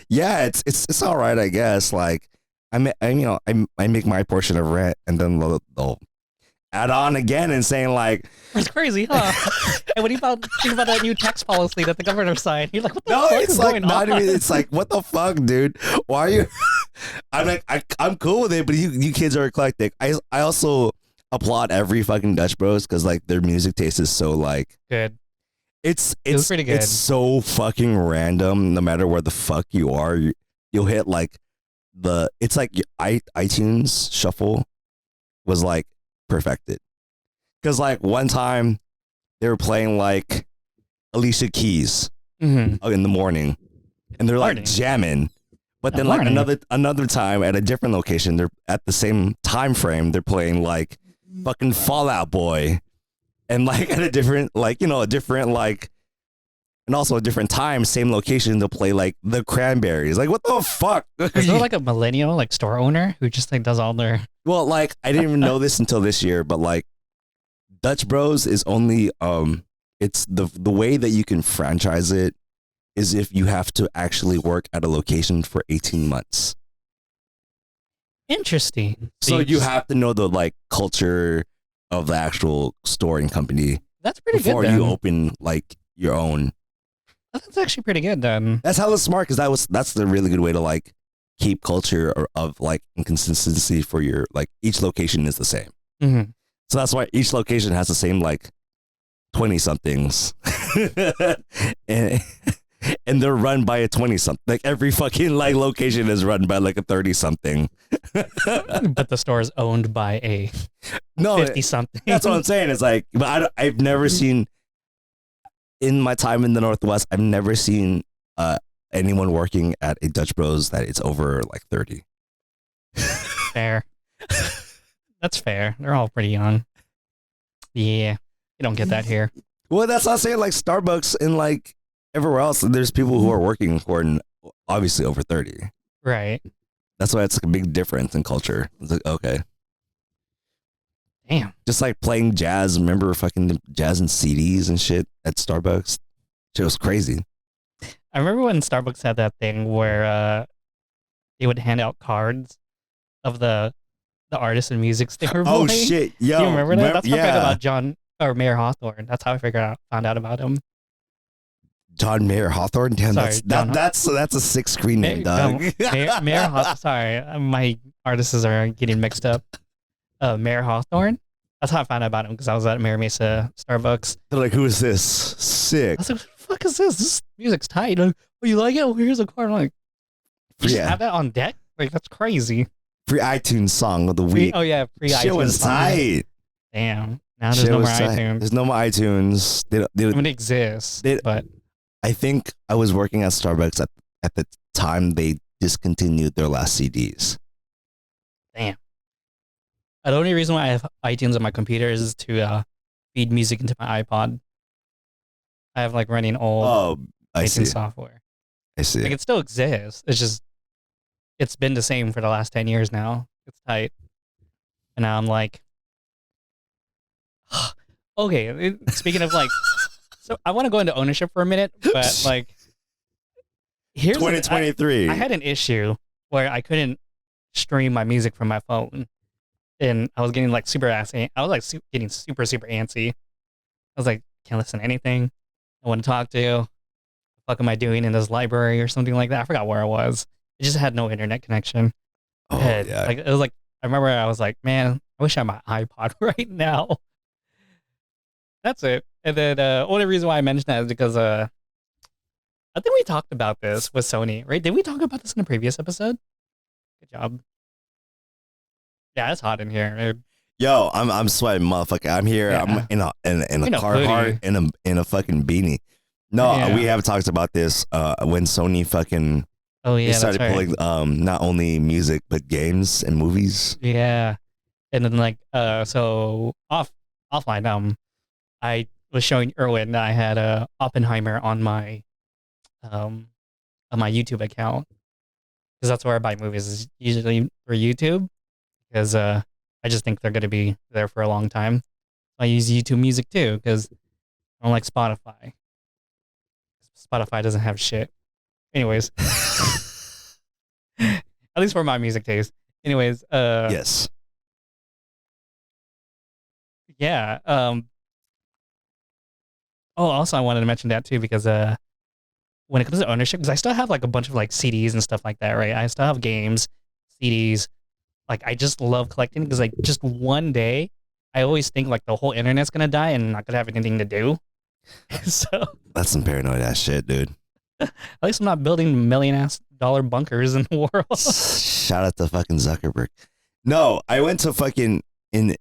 yeah, it's all right, I guess. Like, I make my portion of rent, and then they'll add on again and saying like, it's crazy, huh? And what do you think about that new tax policy that the governor signed? You're like, what the fuck is going on? It's like, what the fuck, dude? Why are you? I'm like, I'm cool with it, but you kids are eclectic. I also applaud every fucking Dutch Bros because like their music taste is so like good. It's pretty good. It's so fucking random. No matter where the fuck you are, you'll hit like it's like iTunes shuffle was like perfected. Because like one time they were playing like Alicia Keys in the morning, and they're like jamming. But then like another time at a different location, they're at the same time frame, they're playing like fucking Fall Out Boy, and like at a different and also a different time, same location, they'll play like the Cranberries. Like, what the fuck? Is there like a millennial like store owner who just like does all their? Well, like I didn't even know this until this year, but like Dutch Bros is only it's the way that you can franchise it is if you have to actually work at a location for 18 months. Interesting. So you have to know the like culture of the actual store and company. That's pretty good before you open like your own. That's actually pretty good then. That's hella smart because that's the really good way to like keep culture of like inconsistency for your like each location is the same. Mm-hmm. So that's why each location has the same like 20 somethings. and and they're run by a 20-something. Like every fucking like location is run by like a 30-something. But the store is owned by a No, 50-something. that's what I'm saying. It's like, but I've never seen in my time in the Northwest. I've never seen anyone working at a Dutch Bros that it's over like 30. Fair. That's fair. They're all pretty young. Yeah, you don't get that here. Well, that's not saying like Starbucks and like everywhere else. There's people who are working who are obviously over 30. Right. That's why it's like a big difference in culture. It's like, okay. Damn. Just like playing jazz. Remember fucking jazz and CDs and shit at Starbucks? Shit was crazy. I remember when Starbucks had that thing where they would hand out cards of the artists and music they were Oh playing. shit, yo. Do you remember that? That's how I yeah. figured about Mayor Hawthorne. That's how I found out about him. John Mayer Hawthorne? Damn, Sorry, that's a sick screen name, dog. Mayor Hawthorne. Sorry, my artists are getting mixed up. Mayor Hawthorne. That's how I found out about him because I was at Mary Mesa Starbucks. They're like, who is this? Sick. I was like, what the fuck is this? This music's tight. Like, oh, you like it? Well, here's a card. I'm like, you just have that on deck? Like, that's crazy. Free iTunes song of the week. Free iTunes. Shit was tight. Damn. Now there's no more iTunes. There's no more iTunes. I mean, it exists, but I think I was working at Starbucks at the time they discontinued their last CDs. Damn. The only reason why I have iTunes on my computer is to feed music into my iPod. I have like running old iTunes software. I see. Like it still exists. It's just it's been the same for the last 10 years now. It's tight. And now I'm like, okay. Speaking of like, so I want to go into ownership for a minute, but like, here's 2023. I had an issue where I couldn't stream my music from my phone, and I was getting like super antsy. I was like getting super antsy. I was like, can't listen to anything. I want to talk to. What the fuck am I doing in this library or something like that? I forgot where I was. It just had no internet connection. Oh yeah. Like it was like I remember I was like, man, I wish I had my iPod right now. That's it. And then only reason why I mentioned that is because I think we talked about this with Sony, right? Did we talk about this in a previous episode? Good job. Yeah, it's hot in here. Yo, I'm sweating, motherfucker. I'm here. Yeah. I'm in a Carhartt in a fucking beanie. No, we have talked about this when Sony fucking they started pulling not only music but games and movies. Yeah, and then like so offline I was showing Erwin that I had Oppenheimer on my YouTube account because that's where I buy movies is usually for YouTube because I just think they're going to be there for a long time. I use YouTube Music too because I don't like Spotify. Spotify doesn't have shit. Anyways, at least for my music taste. Anyways, yes, yeah. Oh, also I wanted to mention that too because when it comes to ownership, because I still have like a bunch of like CDs and stuff like that, right? I still have games, CDs. Like I just love collecting because like just one day, I always think like the whole internet's gonna die and I'm not gonna have anything to do. So that's some paranoid ass shit, dude. At least I'm not building $1 million bunkers in the world. Shout out to fucking Zuckerberg. No, I went to fucking in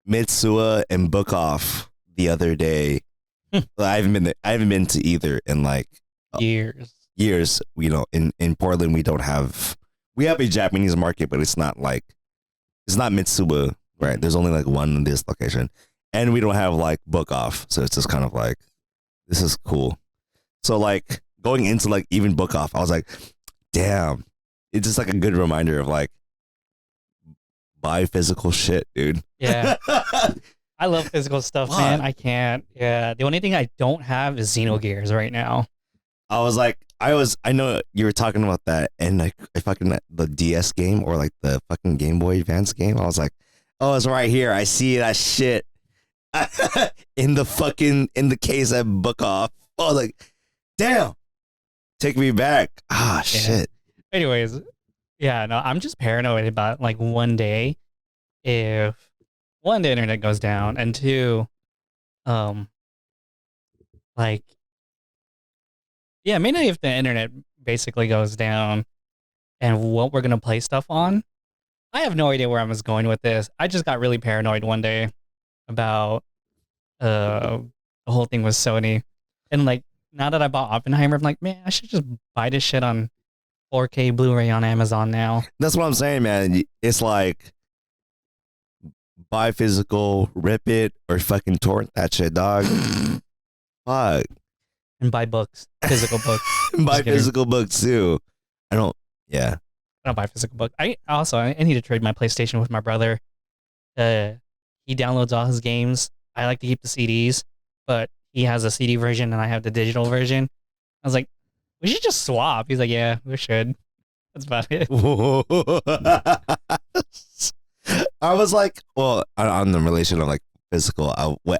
Mitsua and Book Off the other day. I haven't been to either in like years. You know, in Portland we have a Japanese market, but it's not Mitsuba, right? There's only like one in this location. And we don't have like Book Off. So it's just kind of like, this is cool. So like going into like even Book Off, I was like, damn, it's just like a good reminder of like, buy physical shit, dude. Yeah. I love physical stuff, man. I can't. Yeah. The only thing I don't have is Xenogears right now. I know you were talking about that and like fucking the DS game or like the fucking Game Boy Advance game. I was like, oh, it's right here. I see that shit in the case at Book Off. Oh, like, damn. Take me back. Shit. Anyways, yeah, no, I'm just paranoid about like one day if one, the internet goes down, and two, like Yeah, mainly if the internet basically goes down and what we're gonna play stuff on. I have no idea where I was going with this. I just got really paranoid one day about the whole thing with Sony, and like now that I bought Oppenheimer, I'm like, man, I should just buy this shit on 4K Blu-ray on Amazon now. That's what I'm saying, man. It's like buy physical, rip it, or fucking torrent that shit, dog. Fuck. And buy books, physical books. Buy Just kidding. physical books too. I don't. Yeah. I don't buy physical book. I need to trade my PlayStation with my brother. He downloads all his games. I like to keep the CDs, but he has a CD version and I have the digital version. I was like, we should just swap. He's like, yeah, we should. That's about it. I was like, well, on the relation of like physical,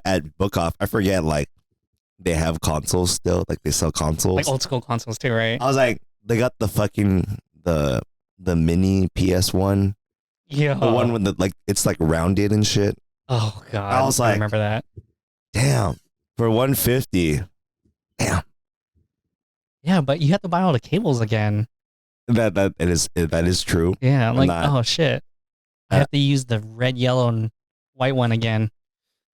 at Book Off, I forget, like, they have consoles still, like they sell consoles. Like old school consoles too, right? I was like, they got the fucking, the mini PS1. Yeah. The one with the, like, it's like rounded and shit. Oh, God. I was like, remember that. Damn. For $150. Damn. Yeah, but you have to buy all the cables again. That is true. Yeah, I'm like, not- oh, shit. I have to use the red, yellow, and white one again.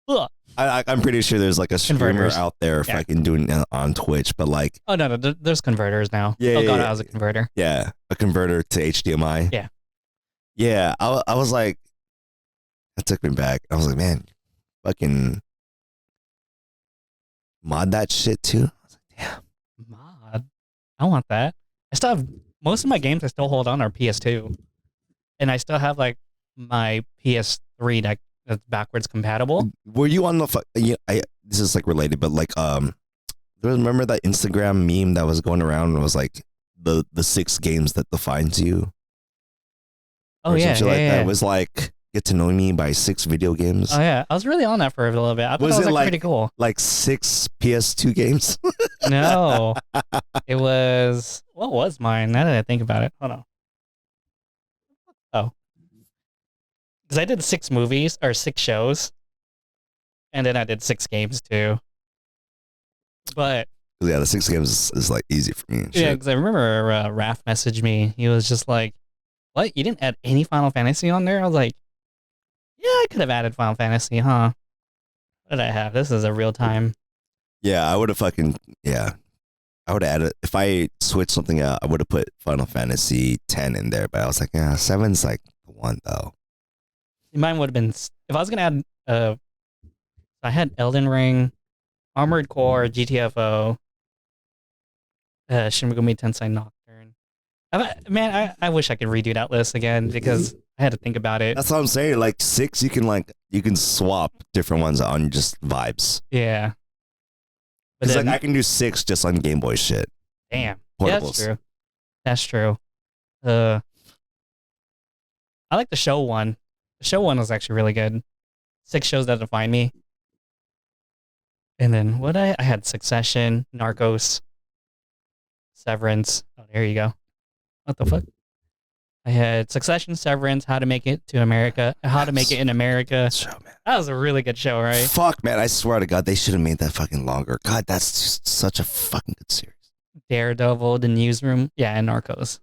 Ugh. I'm pretty sure there's like a streamer Converters. out there Yeah. fucking doing it on Twitch, but like, Oh, no, there's converters now. Yeah, oh, yeah, God, yeah. I was a converter. yeah, a converter to HDMI. Yeah. Yeah, I was like, that took me back. I was like, man, fucking mod that shit too. I was like, damn. Mod. I want that. I still have most of my games I still hold on are PS2. And I still have like my PS3 that's backwards compatible. Were you on the this is like related, but like remember that Instagram meme that was going around and was like the 6 games that defines you? Oh Or yeah, some shit yeah. That. It was like get to know me by 6 video games. Oh yeah, I was really on that for a little bit. I thought Was that was it like like- pretty cool. Like 6 PS2 games. No, it was, what was mine? Now that I think about it, hold on. Oh, because I did 6 movies or 6 shows, and then I did 6 games too. But Yeah, the 6 games is like easy for me. And yeah, shit. because I remember Raph messaged me. He was just like, "What? You didn't add any Final Fantasy on there?" I was like, "Yeah, I could have added Final Fantasy, huh? What did I have? This is a real time." Yeah, I would have fucking I would have added if I switched something out. I would have put Final Fantasy 10 in there, but I was like, yeah, 7's like the one though. Mine would have been if I was gonna add. I had Elden Ring, Armored Core, GTFO, Shin Megami Tensei Nocturne. I wish I could redo that list again because I had to think about it. That's what I'm saying. Like 6, you can swap different ones on just vibes. Yeah. But It's then, like I can do 6 just on Game Boy shit. damn. Yeah, that's Portables. true. That's true. I like the show one. The show one was actually really good. 6 shows that define me. And then what I had Succession, Narcos, Severance. Oh, there you go. What the fuck? I had Succession, Severance, How to Make It to America, How to Make It in America. Show, man. That was a really good show, right? Fuck, man. I swear to God, they should have made that fucking longer. God, that's just such a fucking good series. Daredevil, The Newsroom, yeah, and Narcos.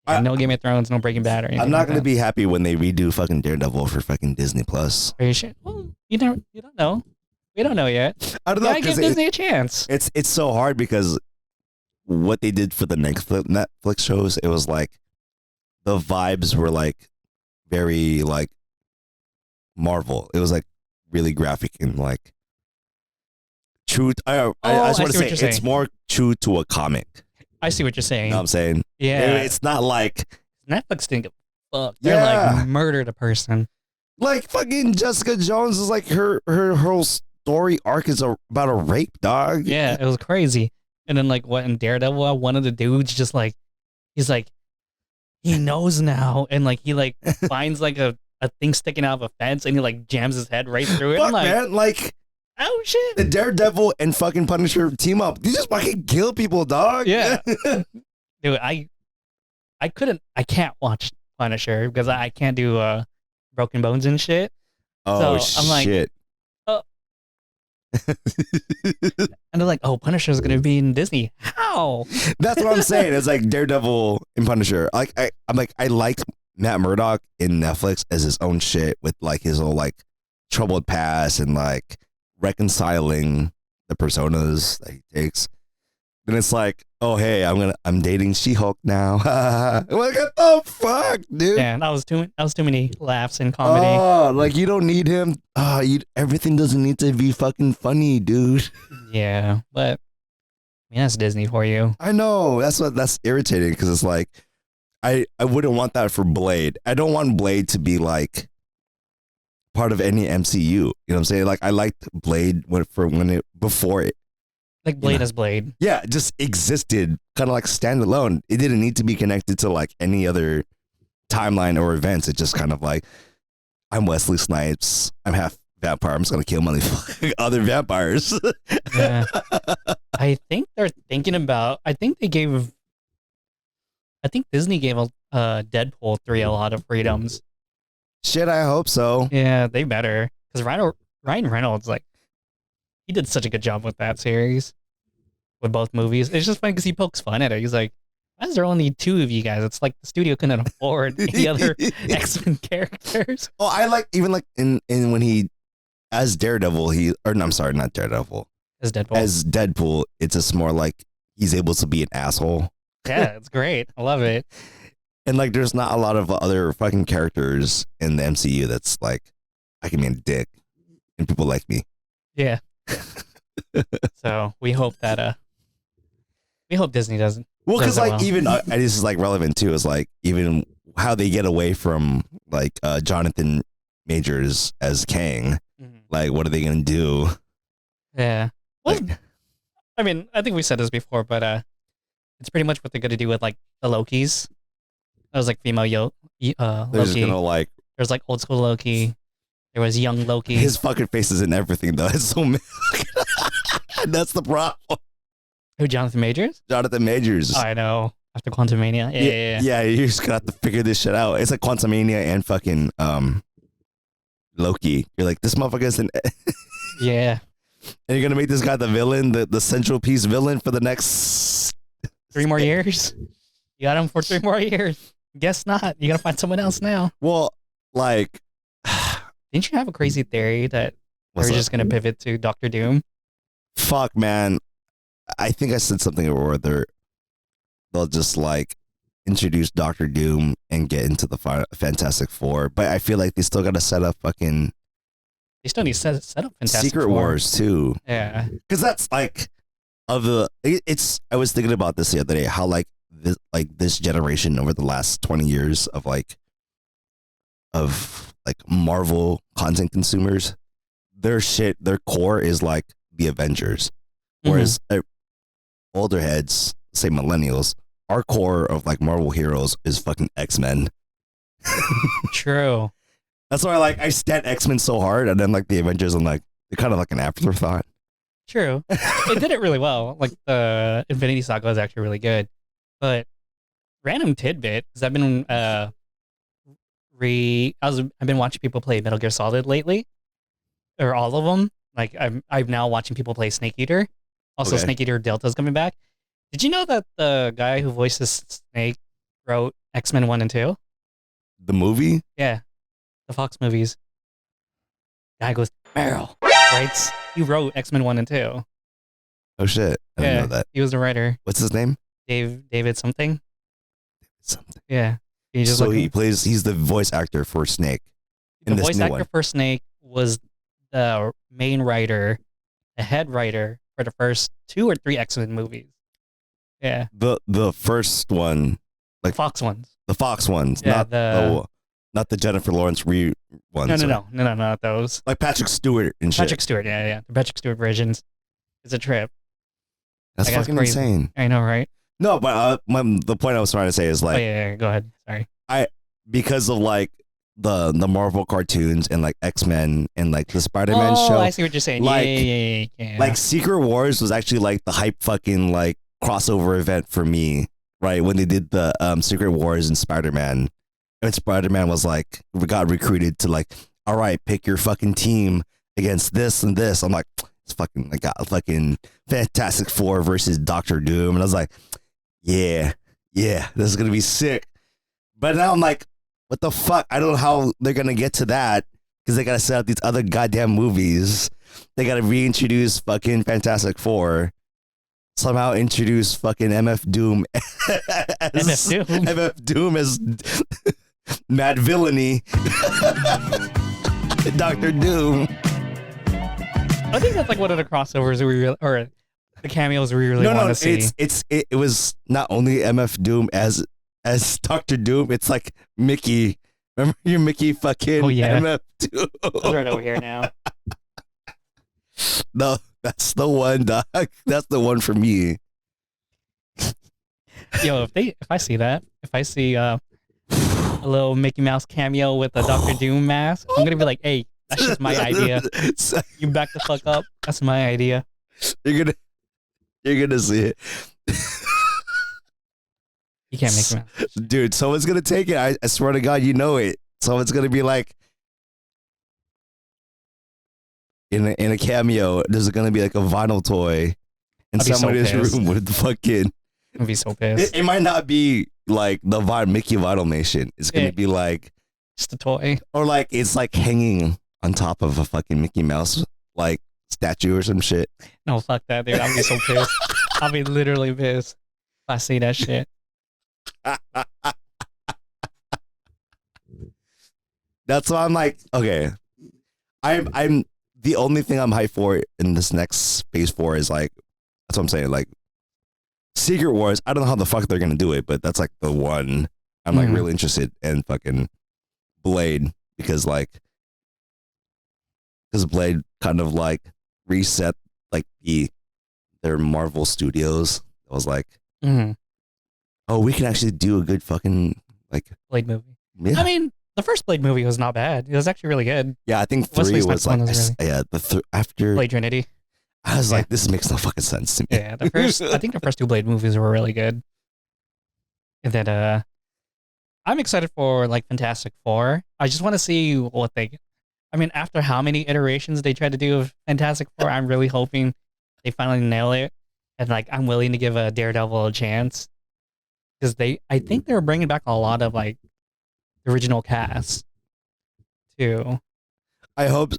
I- no Game of Thrones, no Breaking Bad or anything. I'm not like gonna that. be happy when they redo fucking Daredevil for fucking Disney Plus. Are you sure? Well, you don't know. We don't know yet. I don't know Gotta give because Disney a chance. it's so hard because what they did for the Netflix shows, it was like the vibes were like very like Marvel. It was like really graphic and like true. I just I want see to what say you're it's saying. more true to a comic. I see what you're saying. You know what I'm saying? Yeah. It's not like Netflix didn't give a fuck. They're Yeah. like murdered a person. fucking Jessica Jones is like her whole story arc is about a rape, dog. Yeah, it was crazy. And then like what in Daredevil, one of the dudes just like he's like he knows now, and like he like finds like a thing sticking out of a fence, and he like jams his head right through it. Fuck, I'm like, man. Like oh shit. the Daredevil and fucking Punisher team up. You just fucking kill people, dog. Yeah. Dude, I can't watch Punisher because I can't do Broken Bones and shit. Oh So, I'm like, shit. And they're like, oh, Punisher's gonna be in Disney. How? That's what I'm saying. It's like Daredevil and Punisher. Like I'm like I like Matt Murdock in Netflix as his own shit with like his whole like troubled past and like reconciling the personas that he takes. Then it's like, oh hey, I'm dating She-Hulk now. I'm like, what the fuck, dude? Yeah, that was too many laughs and comedy. Oh, like you don't need him. Everything doesn't need to be fucking funny, dude. Yeah, but I mean that's Disney for you. I know that's irritating because it's like I wouldn't want that for Blade. I don't want Blade to be like part of any MCU. You know what I'm saying? Like I liked Blade before it. Like Blade as Blade. Yeah, it just existed kind of like standalone. It didn't need to be connected to like any other timeline or events. It just kind of like, I'm Wesley Snipes. I'm half vampire. I'm just going to kill other vampires. Yeah. I think they're thinking about, I think Disney gave Deadpool 3 a lot of freedoms. Shit, I hope so. Yeah, they better. Because Ryan Reynolds, like, he did such a good job with that series, with both movies. It's just funny because he pokes fun at it. He's like, why is there only 2 of you guys? It's like the studio couldn't afford any other X-Men characters. Oh, I like, even like in when he, as Daredevil, I'm sorry, not Daredevil. As Deadpool. As Deadpool, it's just more like he's able to be an asshole. Yeah, it's great. I love it. And like, there's not a lot of other fucking characters in the MCU that's like, I can be a dick and people like me. Yeah. So we hope that Disney doesn't. Well, because like well. even this is like relevant too. Is like even how they get away from like Jonathan Majors as Kang. Mm-hmm. Like, what are they gonna do? Yeah. Well, Like, I mean, I think we said this before, but it's pretty much what they're gonna do with like the Lokis. That was like female they're just Loki. gonna like There's like old school Loki. There was young Loki. his fucking face is in everything though. It's so that's the problem. Who, Jonathan Majors? Jonathan Majors. Oh, I know. After Quantumania. Yeah. Yeah, you're just gonna have to figure this shit out. It's like Quantumania and fucking Loki. You're like, this motherfucker's in Yeah. and you're gonna make this guy the villain, the central piece villain for the next 3 more years? You got him for 3 more years. Guess not. You gotta find someone else now. Well, like, Didn't you have a crazy theory that what's they're up? just gonna pivot to Doctor Doom? Fuck, man. I think I said something where they'll just like introduce Doctor Doom and get into the Fantastic Four, but I feel like they still gotta set up fucking They still need to set up Fantastic Secret Four. Wars too, Yeah. because that's like it's. I was thinking about this the other day, how like this generation over the last 20 years of Marvel content consumers, their core is like the Avengers, whereas older heads, say millennials, our core of like Marvel heroes is fucking X-Men. True. That's why I stand X-Men so hard, and then like the Avengers, I'm like, they're kind of like an afterthought. True. It did it really well. Like the Infinity Saga was actually really good. But random tidbit, because I've been I've been watching people play Metal Gear Solid lately, or all of them. Like I'm now watching people play Snake Eater. Also, Okay. Snake Eater Delta's coming back. Did you know that the guy who voices Snake wrote X-Men 1 and 2? The movie? Yeah, the Fox movies. Guy goes, Meryl, writes. He wrote X-Men 1 and 2. Oh shit! I didn't know that. He was the writer. What's his name? David something. Something. Yeah. He's He's the voice actor for Snake. the in this voice new actor one. for Snake was the main writer, the head writer for the first 2 or 3 X-Men movies. Yeah. The first one, like Fox ones. the Fox ones, Yeah, not the Jennifer Lawrence ones. No, not those. Like Patrick Stewart and shit. Patrick Stewart, yeah. The Patrick Stewart versions. It's a trip. That's Like, that's fucking crazy. insane. I know, right? No, but the point I was trying to say is Oh, like, yeah, go ahead. Sorry. because of like the Marvel cartoons and like X-Men and like the Spider-Man Oh, show. I see what you're saying. Like- Yeah. Like Secret Wars was actually like the hype fucking like crossover event for me, right? When they did the Secret Wars and Spider-Man. And Spider-Man was like, we got recruited to like, all right, pick your fucking team against this and this. I'm like, It's fucking like got fucking Fantastic Four versus Doctor Doom, and I was like, yeah, this is gonna be sick. But now I'm like, what the fuck? I don't know how they're gonna get to that because they gotta set up these other goddamn movies. They gotta reintroduce fucking Fantastic Four. Somehow introduce fucking MF Doom MF Doom as Mad Villainy. Doctor Doom. I think that's like one of the crossovers or the cameos we really want to see. It was not only MF Doom as Doctor Doom. It's like Mickey. Remember your Mickey fucking MF Doom? It's right over here now. No, that's the one, dog. That's the one for me. Yo, if I see a little Mickey Mouse cameo with a Doctor Doom mask, I'm gonna be like, hey, that's just my idea. You back the fuck up. That's my idea. You're gonna see it. You can't make me mad. Dude, someone's gonna take it. I swear to God, you know it. Someone's gonna be like, in a cameo, there's gonna be like a vinyl toy in somebody's room with the fucking. I'd be so pissed. It might not be like the Mickey Vinyl Nation. It's gonna be like just a toy, or like it's like hanging on top of a fucking Mickey Mouse like statue or some shit. No, fuck that, dude. I'll be so pissed. I'll be literally pissed if I see that shit. That's why I'm like, okay, I'm the only thing I'm hyped for in this next phase 4 is like, that's what I'm saying, like Secret Wars. I don't know how the fuck they're gonna do it, but that's like the one I'm like really interested in. Fucking Blade, because Blade kind of like reset like their Marvel Studios. It was like, oh, we can actually do a good fucking like Blade movie. Yeah. I mean, the first Blade movie was not bad. It was actually really good. Yeah, I think 3 was like, after Blade Trinity. I was like, this makes no fucking sense to me. Yeah, I think the first 2 Blade movies were really good. And then, I'm excited for like Fantastic Four. I just want to see what after how many iterations they tried to do of Fantastic Four, I'm really hoping they finally nail it. And like, I'm willing to give a Daredevil a chance. Because I think they're bringing back a lot of like the original cast too. I hope.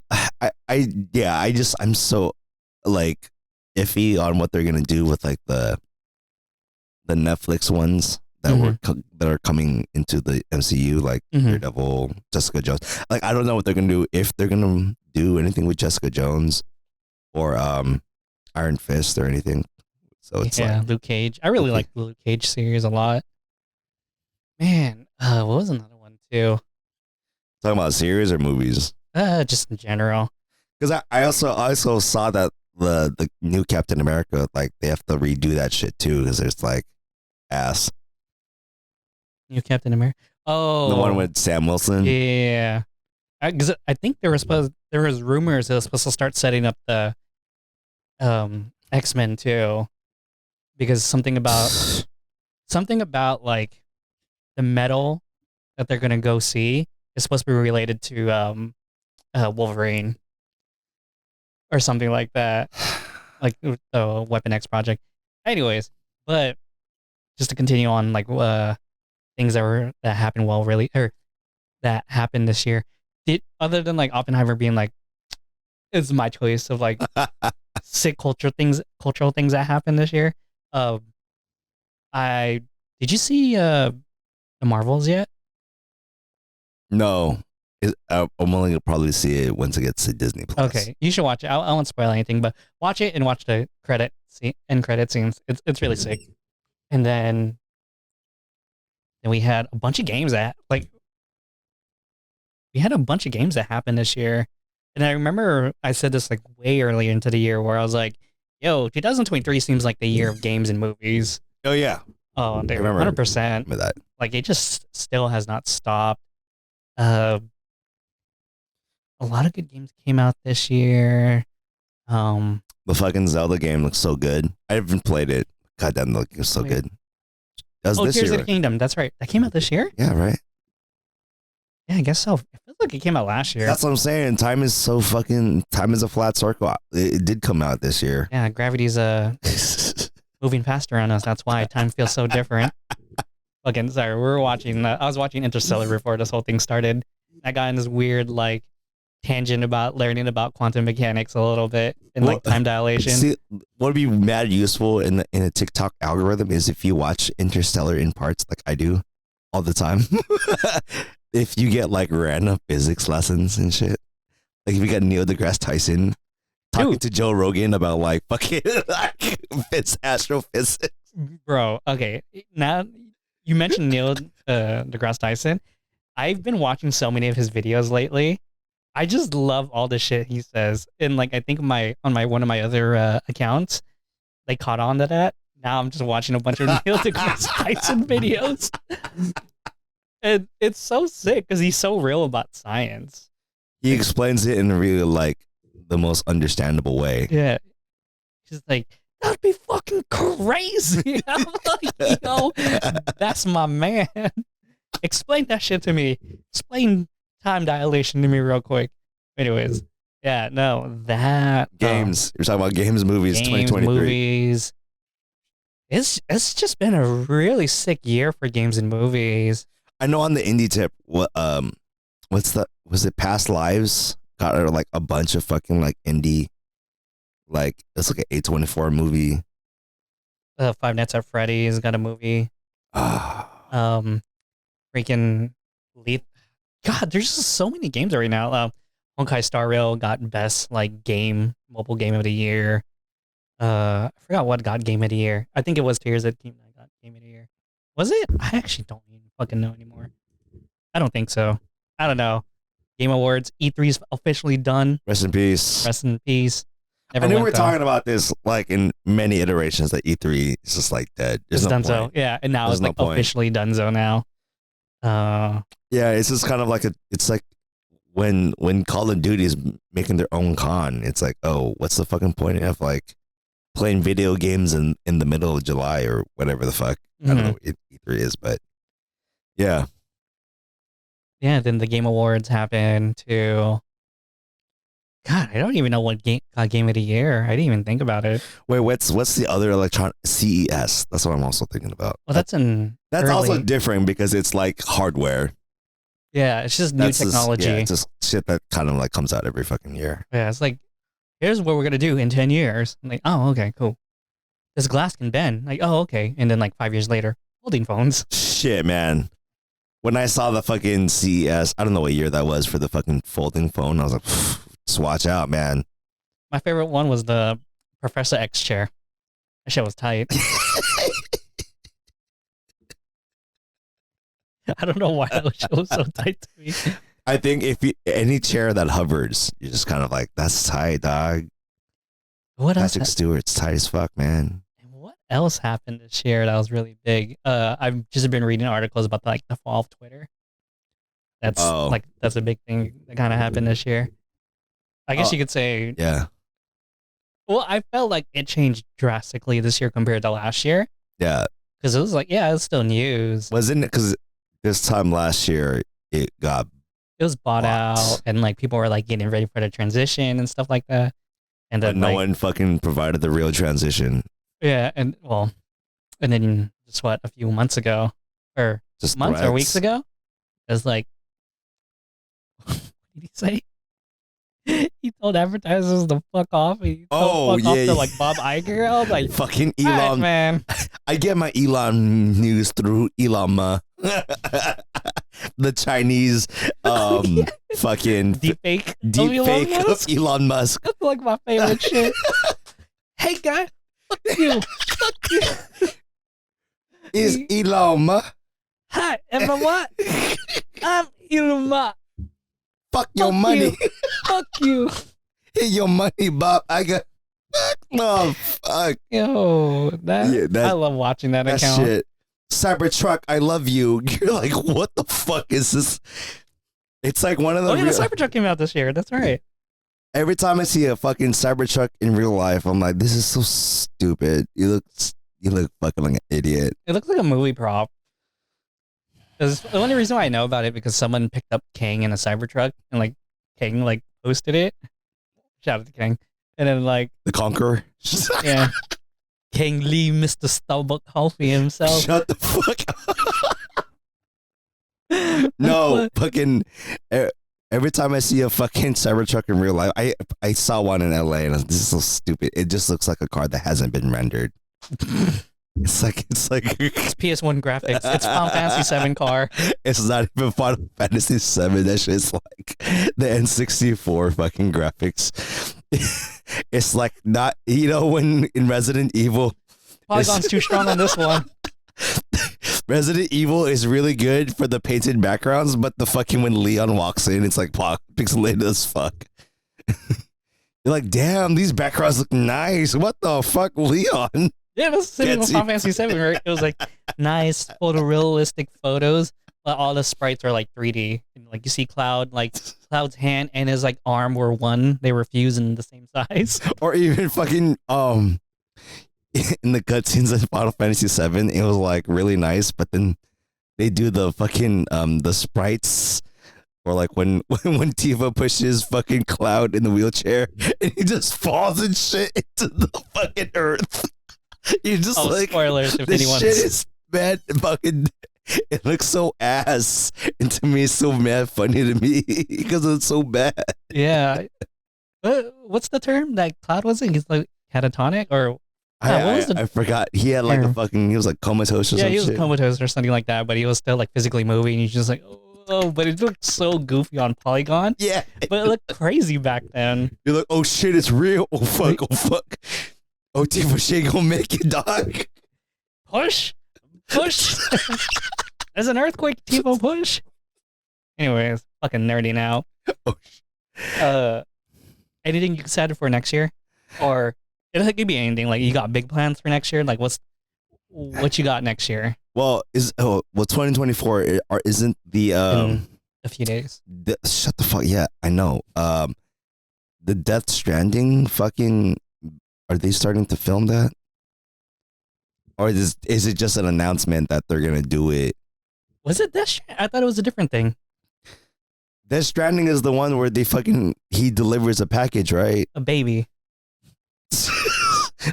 I'm so like iffy on what they're gonna do with like the Netflix ones that that are coming into the MCU, like Daredevil, Jessica Jones. Like, I don't know what they're gonna do, if they're gonna do anything with Jessica Jones or Iron Fist or anything. So it's like Luke Cage. I really like the Luke Cage series a lot. Man, what was another one too? Talking about series or movies? Just in general. Because I also saw that the new Captain America, like they have to redo that shit too, because there's like ass. New Captain America. Oh, the one with Sam Wilson. Yeah, because I think there was rumors it was supposed to start setting up the X-Men too, because something about like the metal that they're gonna go see is supposed to be related to Wolverine or something like that, like the Weapon X project. Anyways, but just to continue on, like things that happened this year. Other than like Oppenheimer being like, it's my choice of like sick cultural things that happened this year. Did you see the Marvels yet? No. I'm only gonna probably see it once it gets to Disney Plus. Okay, you should watch it. I won't spoil anything, but watch it and watch the end credit scenes. It's really sick. And then we had a bunch of games that happened this year. And I remember I said this like way earlier into the year where I was like, yo, 2023 seems like the year of games and movies. Oh yeah. Oh, dude, 100%. That. Like, it just still has not stopped. A lot of good games came out this year. The fucking Zelda game looks so good. I haven't played it. God damn, it looks so good. That was this Tears year, of the Kingdom. That's right. That came out this year? Yeah, right. Yeah, I guess so. It feels Look, it came out last year. That's what I'm saying. Time is a flat circle. It did come out this year. Yeah, gravity's moving faster on us. That's why time feels so different. Again, sorry, I was watching Interstellar before this whole thing started. I got in this weird like tangent about learning about quantum mechanics a little bit and like time dilation. See, what would be mad useful in a TikTok algorithm is if you watch Interstellar in parts like I do all the time. If you get like random physics lessons and shit, like if you got Neil deGrasse Tyson talking to Joe Rogan about like fucking like astrophysics, bro. Okay, now you mentioned Neil deGrasse Tyson. I've been watching so many of his videos lately. I just love all the shit he says, and like I think on one of my other accounts, they caught on to that. Now I'm just watching a bunch of Neil deGrasse Tyson videos. And it's so sick because he's so real about science. He explains it in a really like the most understandable way. Yeah. He's like, that'd be fucking crazy. I'm like, yo, that's my man. Explain that shit to me. Explain time dilation to me real quick. Anyways, yeah, no, that games. You're talking about games, movies, 2023. Movies. It's just been a really sick year for games and movies. I know on the indie tip, was it Past Lives? Got like a bunch of fucking like indie, like it's like an A24 movie. Five Nights at Freddy's got a movie. Freaking Leaf. God, there's just so many games right now. Honkai Star Rail got best like mobile game of the year. I forgot what got game of the year. I think it was Tears that got game of the year. Was it? I actually don't even fucking know anymore. I don't think so. I don't know. Game Awards, E3's officially done. Rest in peace. Rest in peace. I knew we were talking about this like in many iterations that E3 is just like dead. It's done so. Yeah, and now it's like officially done so now. Yeah, it's just kind of like it's like when Call of Duty is making their own con, it's like, oh, what's the fucking point of like playing video games in the middle of July or whatever the fuck? I don't know what E3 is, but yeah. Yeah, then the Game Awards happened too. God, I don't even know what game of the year. I didn't even think about it. Wait, what's the other electronic CES? That's what I'm also thinking about. Well, that's also different because it's like hardware. Yeah, it's just new technology. It's just shit that kind of like comes out every fucking year. Yeah, it's like, here's what we're gonna do in 10 years. I'm like, oh, okay, cool. This glass can bend. Like, oh, okay. And then like 5 years later, holding phones. Shit, man. When I saw the fucking CES, I don't know what year that was for the fucking folding phone. I was like, just watch out, man. My favorite one was the Professor X chair. That shit was tight. I don't know why that shit was so tight to me. I think any chair that hovers, you're just kind of like, that's tight, dog. What else? Patrick Stewart's tight as fuck, man. And what else happened this year that was really big? I've just been reading articles about like the fall of Twitter. That's a big thing that kind of happened this year. I guess you could say. Yeah. Well, I felt like it changed drastically this year compared to last year. Yeah. Because it was like, yeah, it's still news. Wasn't it? Because this time last year, it was bought out, and like people were like getting ready for the transition and stuff like that. And then no one fucking provided the real transition. Yeah, and then just a few months ago, or just months threads. Or weeks ago, it was like, what did he say? He told advertisers to fuck off. He told off to like Bob Iger. I was like, fucking Elon, right, man. I get my Elon news through Elon Musk. The Chinese fucking deepfake of Elon Musk. That's like my favorite shit. Hey guy, fuck you. Fuck you. Is Elon Musk? Hi, everyone. I'm Elon Musk. Fuck your money. You. Fuck you. Hey, your money, Bob. I got. Oh, fuck. Yo, I love watching that account. Shit. Cybertruck, I love you. You're like, what the fuck is this? It's like one of the. Oh, yeah, the Cybertruck came out this year. That's right. Every time I see a fucking Cybertruck in real life, I'm like, this is so stupid. You look fucking like an idiot. It looks like a movie prop. Because the only reason why I know about it because someone picked up King in a Cybertruck and like King like posted it. Shout out to King. And then like The Conqueror. yeah. King Lee, Mr. Starbucks Coffee himself. Shut the fuck up. No, fucking every time I see a fucking Cybertruck in real life, I saw one in LA and this is so stupid. It just looks like a car that hasn't been rendered. It's like It's PS1 graphics. It's Final Fantasy 7 car. It's not even Final Fantasy 7. That shit's like the N64 fucking graphics. It's like not, you know, when in Resident Evil, Polygon's too strong on this one. Resident Evil is really good for the painted backgrounds, but the fucking when Leon walks in, it's like pixelated as fuck. You're like, damn, these backgrounds look nice. What the fuck, Leon? Yeah, that's the same with Final Fantasy 7, right? It was like nice photorealistic photos, but all the sprites are like 3D. And, like you see Cloud, like Cloud's hand and his like arm were one. They were fused in the same size. Or even fucking in the cutscenes of Final Fantasy 7, it was like really nice, but then they do the fucking the sprites. Or like when Tifa pushes fucking Cloud in the wheelchair and he just falls and shit into the fucking earth. You're just like, spoilers if this anyone's... shit is mad fucking, it looks so ass. And to me, it's so mad funny to me because it's so bad. Yeah. What's the term that Cloud was in? He's like catatonic or... I forgot. He had like a fucking, he was like comatose or something. Yeah, he was comatose or something like that, but he was still like physically moving. He's just like, oh, but it looked so goofy on Polygon. Yeah. But it looked crazy back then. You're like, oh shit, it's real. Oh fuck, oh fuck. Oh, Tifa, she ain't gonna make it, dog. Push. There's an earthquake, Tifa, push. Anyways, fucking nerdy now. Oh, anything you excited for next year? Or it could be anything. Like you got big plans for next year? Like what you got next year? Well, 2024 isn't the in a few days. Shut the fuck. Yeah, I know. The Death Stranding fucking, are they starting to film that? Or is it just an announcement that they're gonna do it? Was it Death Stranding? I thought it was a different thing. Death Stranding is the one where he delivers a package, right? A baby.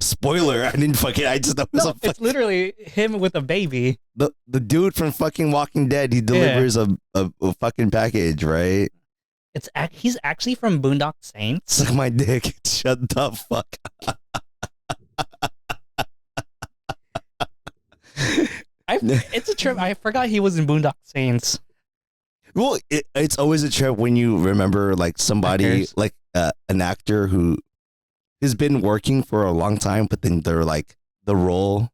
Spoiler! I just know it's literally him with a baby. The dude from fucking Walking Dead, he delivers a fucking package, right? He's actually from Boondock Saints. Suck my dick. Shut the fuck up. It's a trip. I forgot he was in Boondock Saints. Well, it's always a trip when you remember like somebody, like an actor who has been working for a long time, but then they're like, the role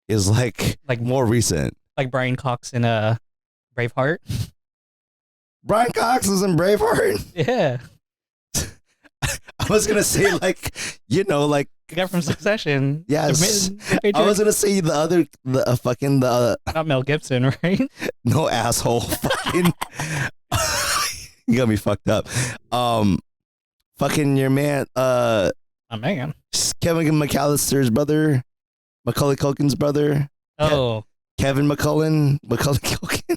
is like more recent. Like Brian Cox in Braveheart. Brian Cox is in Braveheart? Yeah. I was going to say like, you know, like. The guy from Succession. Yes. I was going to say the not Mel Gibson, right? No, asshole. Fucking. You got me fucked up. Fucking your man. Oh, man. Kevin McAllister's brother. Macaulay Culkin's brother. Oh. Kevin Macaulay Culkin.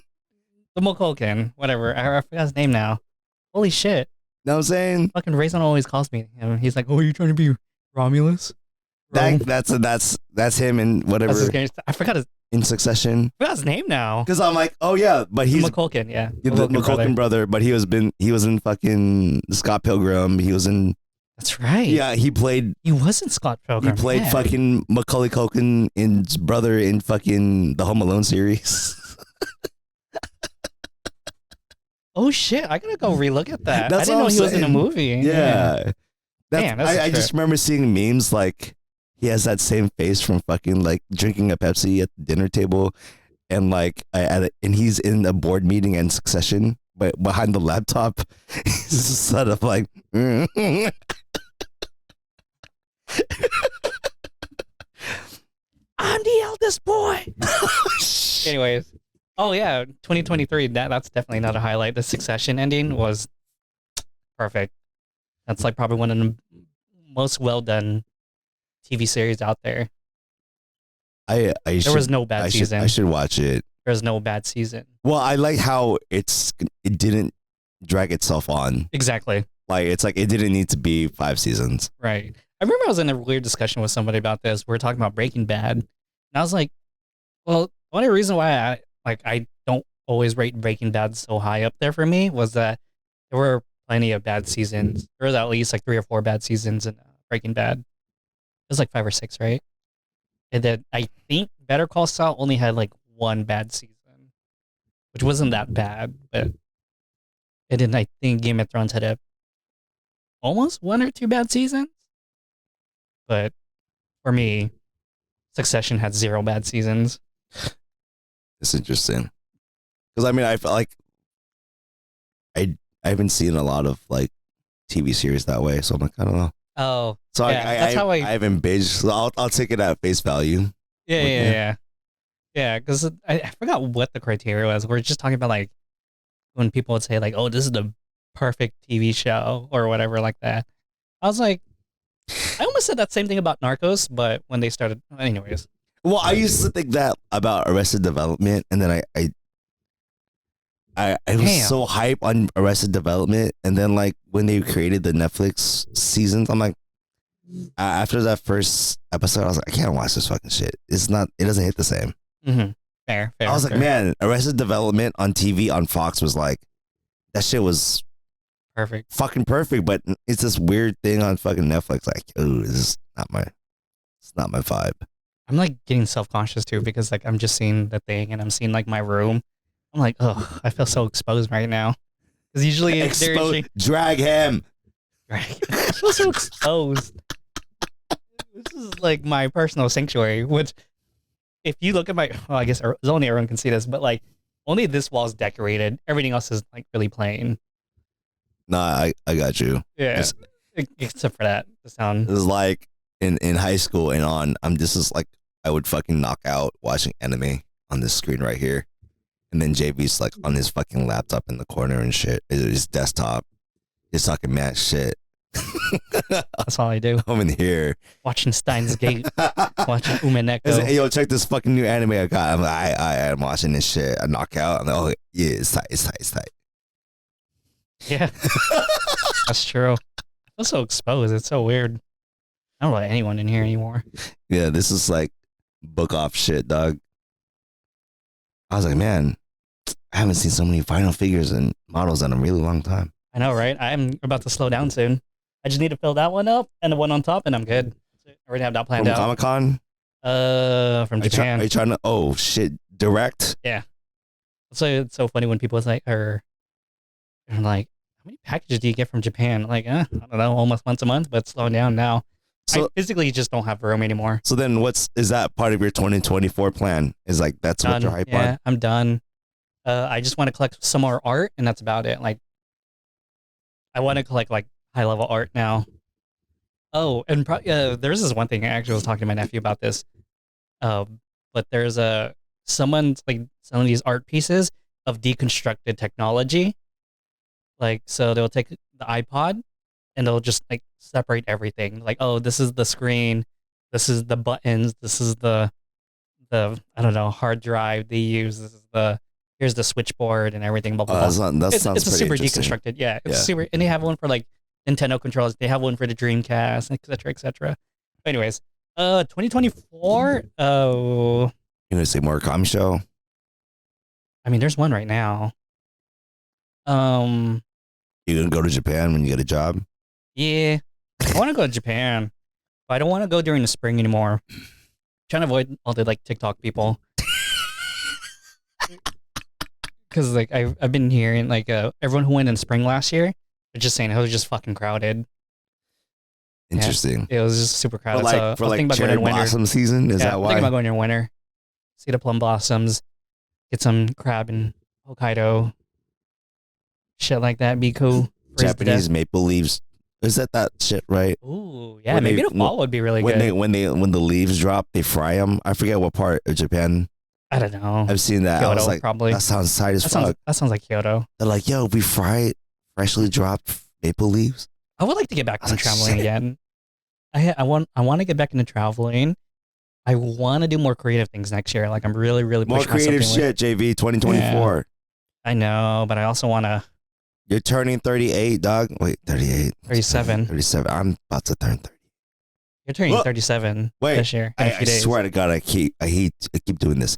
The McCulkin, whatever. I forgot his name now. Holy shit. Know what I'm saying? Fucking Raisin always calls me him. He's like, oh, you trying to be Romulus? That's him and whatever. I forgot his in Succession. I forgot his name now. Because I'm like, oh yeah, but he's McCulkin, yeah. The McCulkin brother, but he was in fucking Scott Pilgrim. He was in. That's right. Yeah, he was in Scott Pilgrim. He played fucking Macaulay Culkin and his brother in fucking the Home Alone series. Oh shit! I gotta go relook at that. That's I didn't know he was in a movie. Yeah. Damn, I just remember seeing memes like he has that same face from fucking like drinking a Pepsi at the dinner table, and like and he's in a board meeting in Succession, but behind the laptop, he's just sort of like. I'm the eldest boy. Anyways, oh yeah, 2023. That's definitely not a highlight. The Succession ending was perfect. That's like probably one of the most well done TV series out there. There was no bad season. I should watch it. there's no bad season. Well, I like how it didn't drag itself on. Exactly. Like it's like it didn't need to be 5 seasons. Right. I remember I was in a weird discussion with somebody about this. We were talking about Breaking Bad, and I was like, "Well, the only reason why I don't always rate Breaking Bad so high up there for me was that there were plenty of bad seasons. There was at least like 3 or 4 bad seasons in Breaking Bad. It was like 5 or 6, right? And then I think Better Call Saul only had like 1 bad season, which wasn't that bad, but and then I think Game of Thrones had almost 1 or 2 bad seasons. But for me, Succession had 0 bad seasons. It's interesting because I mean I feel like I haven't seen a lot of like TV series that way, so I'm like I don't know. Oh, So yeah, that's how I haven't binged. So I'll take it at face value. yeah. Because I forgot what the criteria was. We're just talking about like when people would say like, "Oh, this is the perfect TV show" or whatever like that. I was like, I almost said that same thing about Narcos, but when they started, anyways. Well, I used to think that about Arrested Development, and then I was Damn. so hype on Arrested Development, and then like when they created the Netflix seasons, I'm like, after that first episode, I was like, I can't watch this fucking shit. It doesn't hit the same. Mm-hmm. Fair. I was like, man, Arrested Development on TV on Fox was like, that shit was perfect. fucking perfect, but it's this weird thing on fucking Netflix. Like, ooh, it's not my vibe. I'm like getting self-conscious too because like I'm just seeing the thing and I'm seeing like my room. I'm like, oh, I feel so exposed right now. Because usually drag him. I feel so exposed. This is like my personal sanctuary, which if you look at my, well, I guess only everyone can see this, but like only this wall is decorated. Everything else is like really plain. Nah, I got you. Yeah. Except for that, the sound. It was like in high school and on, I would fucking knock out watching anime on this screen right here. And then JB's like on his fucking laptop in the corner and shit. His desktop. He's talking mad shit. That's all I do. I'm in here. Watching Steins Gate. Watching Umineko. Hey, yo, check this fucking new anime I got. I'm like, I'm watching this shit. I knock out. I'm like, oh, yeah, it's tight. Yeah. That's true. I'm so exposed. It's so weird. I don't let anyone in here anymore. Yeah, this is like book off shit, dog. I was like, man, I haven't seen so many Final Figures and models in a really long time. I know, right? I'm about to slow down soon. I just need to fill that one up and the one on top, and I'm good. I already have that planned out. From Comic-Con? From Japan. Are you trying to? Oh shit! Direct? Yeah. So it's so funny when people like are like, how many packages do you get from Japan? Like, I don't know, almost once a month, but it's slowing down now. So, I physically just don't have room anymore. So then, is that part of your 2024 plan? Is like that's what you're hype on? Yeah, I'm done. I just want to collect some more art, and that's about it. Like, I want to collect like high level art now. Oh, and there's this one thing I actually was talking to my nephew about this. But there's someone's like selling these art pieces of deconstructed technology. Like, so they'll take the iPod and they'll just like separate everything. Like, oh, this is the screen, this is the buttons, this is the I don't know, hard drive they use. This is here's the switchboard and everything. Blah blah blah. It's a super deconstructed. Yeah, it's super. And they have one for like Nintendo controllers. They have one for the Dreamcast, etc., etc. Anyways, 2024. Oh, you gonna say more Morikami show? I mean, there's one right now. You gonna go to Japan when you get a job? Yeah, I want to go to Japan, but I don't want to go during the spring anymore. I'm trying to avoid all the like TikTok people. Because like I've been hearing like everyone who went in spring last year, they're just saying it was just fucking crowded. Interesting. Yeah, it was just super crowded. For like cherry blossom season, is that why? I'm thinking about going in winter. See the plum blossoms, get some crab in Hokkaido, shit like that. Be cool. Japanese maple leaves. Is that shit right? Ooh, yeah. Maybe the fall would be really good. When the leaves drop, they fry them. I forget what part of Japan. I don't know. I've seen that. Kyoto, I was like, probably. That sounds tight as fuck. That sounds like Kyoto. They're like, yo, we fry freshly dropped maple leaves. I would like to get back into traveling again. I want to get back into traveling, I want to do more creative things next year. Like I'm really, really More pushing creative myself shit, JV. 2024. I know, but I also want to You're turning 38, dog. Wait, 38. 37. 37. I'm about to turn 30. You're turning Look, 37 wait, this year. In a few I days. swear to God, I keep doing this.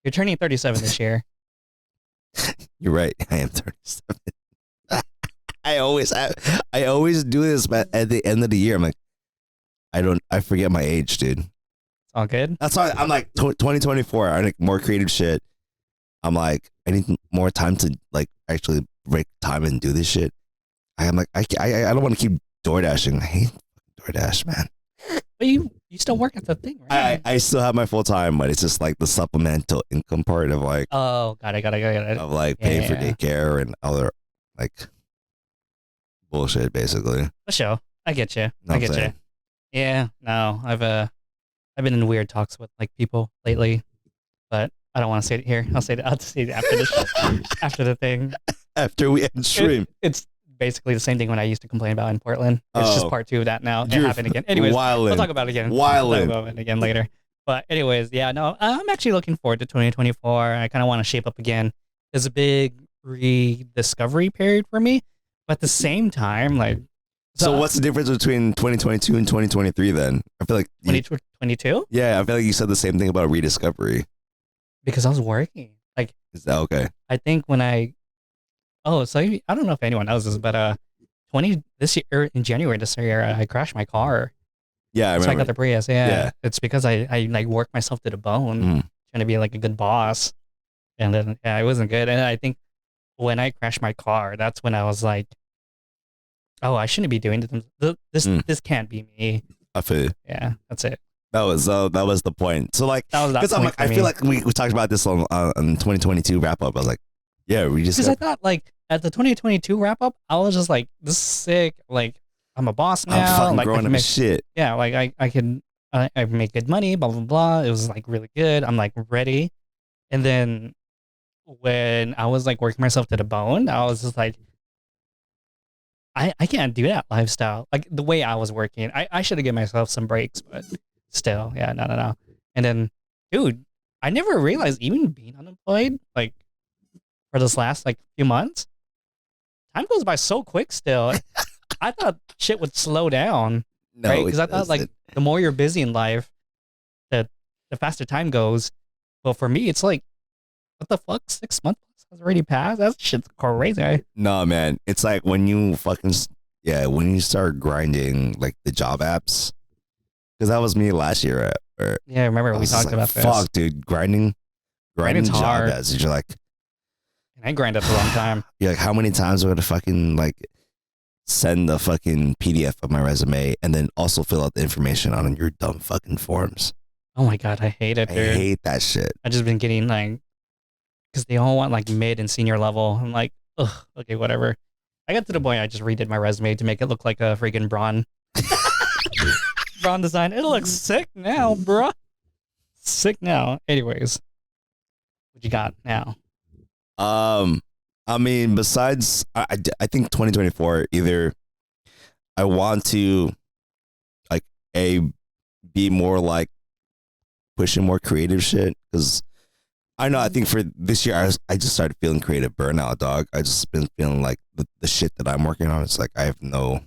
You're turning 37 this year. You're right. I am 37. I always do this, but at the end of the year, I'm like, I forget my age, dude. It's all good. That's why I'm like 2024. I need more creative shit. I'm like, I need more time to like actually break time and do this shit. I'm like, I don't want to keep DoorDashing. I hate DoorDash, man. But you still work at the thing, right? I still have my full time, but it's just like the supplemental income part of like, Oh, got it. of like paying for daycare and other like bullshit, basically. For sure. I get you. Know I what get I'm you. saying? Yeah. No, I've been in weird talks with like people lately, but I don't want to say it here. I'll say it after the after the thing. After we end stream. It's basically the same thing when I used to complain about in Portland. It's just part 2 of that now. It You're happened again. Anyways, wildin'. we'll talk about it again. Wildin'. We'll talk about it again later. But anyways, yeah, no, I'm actually looking forward to 2024. I kind of want to shape up again. There's a big rediscovery period for me, but at the same time, like. So what's the difference between 2022 and 2023 then? I feel like 2022? Yeah, I feel like you said the same thing about rediscovery. Because I was working. Like, is that okay? I think when I don't know if anyone knows this, but this year in January this year I crashed my car. Yeah, I remember. So I got the Prius. Yeah. It's because I like worked myself to the bone trying to be like a good boss. And then it wasn't good. And I think when I crashed my car, that's when I was like, oh, I shouldn't be doing this. This can't be me. I feel you. Yeah, that's it. That was the point. So like, because I'm like, I feel like we talked about this on 2022 wrap up. I was like, yeah, we just because I thought like at the 2022 wrap up, I was just like, this is sick. Like I'm a boss now. I'm fucking like, growing up shit. Yeah, like I can I make good money. Blah blah blah. It was like really good. I'm like ready. And then when I was like working myself to the bone, I was just like, I can't do that lifestyle. Like the way I was working, I should have given myself some breaks, but still, yeah, no. And then, dude, I never realized even being unemployed, like for this last like few months, time goes by so quick still. I thought shit would slow down, right? Because I thought like the more you're busy in life, the faster time goes. Well, for me, it's like, what the fuck? 6 months has already passed? That shit's crazy. No, man. It's like when you when you start grinding like the job apps, because that was me last year. Yeah, I remember we talked about this. Fuck, dude, grinding job hard. apps. You're like, and I grinded for a long time. You're like, how many times am I gonna fucking like send the fucking PDF of my resume and then also fill out the information on your dumb fucking forms? Oh my god, I hate it, dude. I hate that shit. I just been getting like, because they all want like mid and senior level. I'm like, ugh, okay, whatever. I got to the point I just redid my resume to make it look like a freaking Braun design. It looks sick now, bruh. Sick now. Anyways, what you got now? I mean, besides, I think 2024, either I want to like be more like pushing more creative shit, because I know, I think for this year, I just started feeling creative burnout, dog. I just been feeling like the shit that I'm working on, it's like I have no,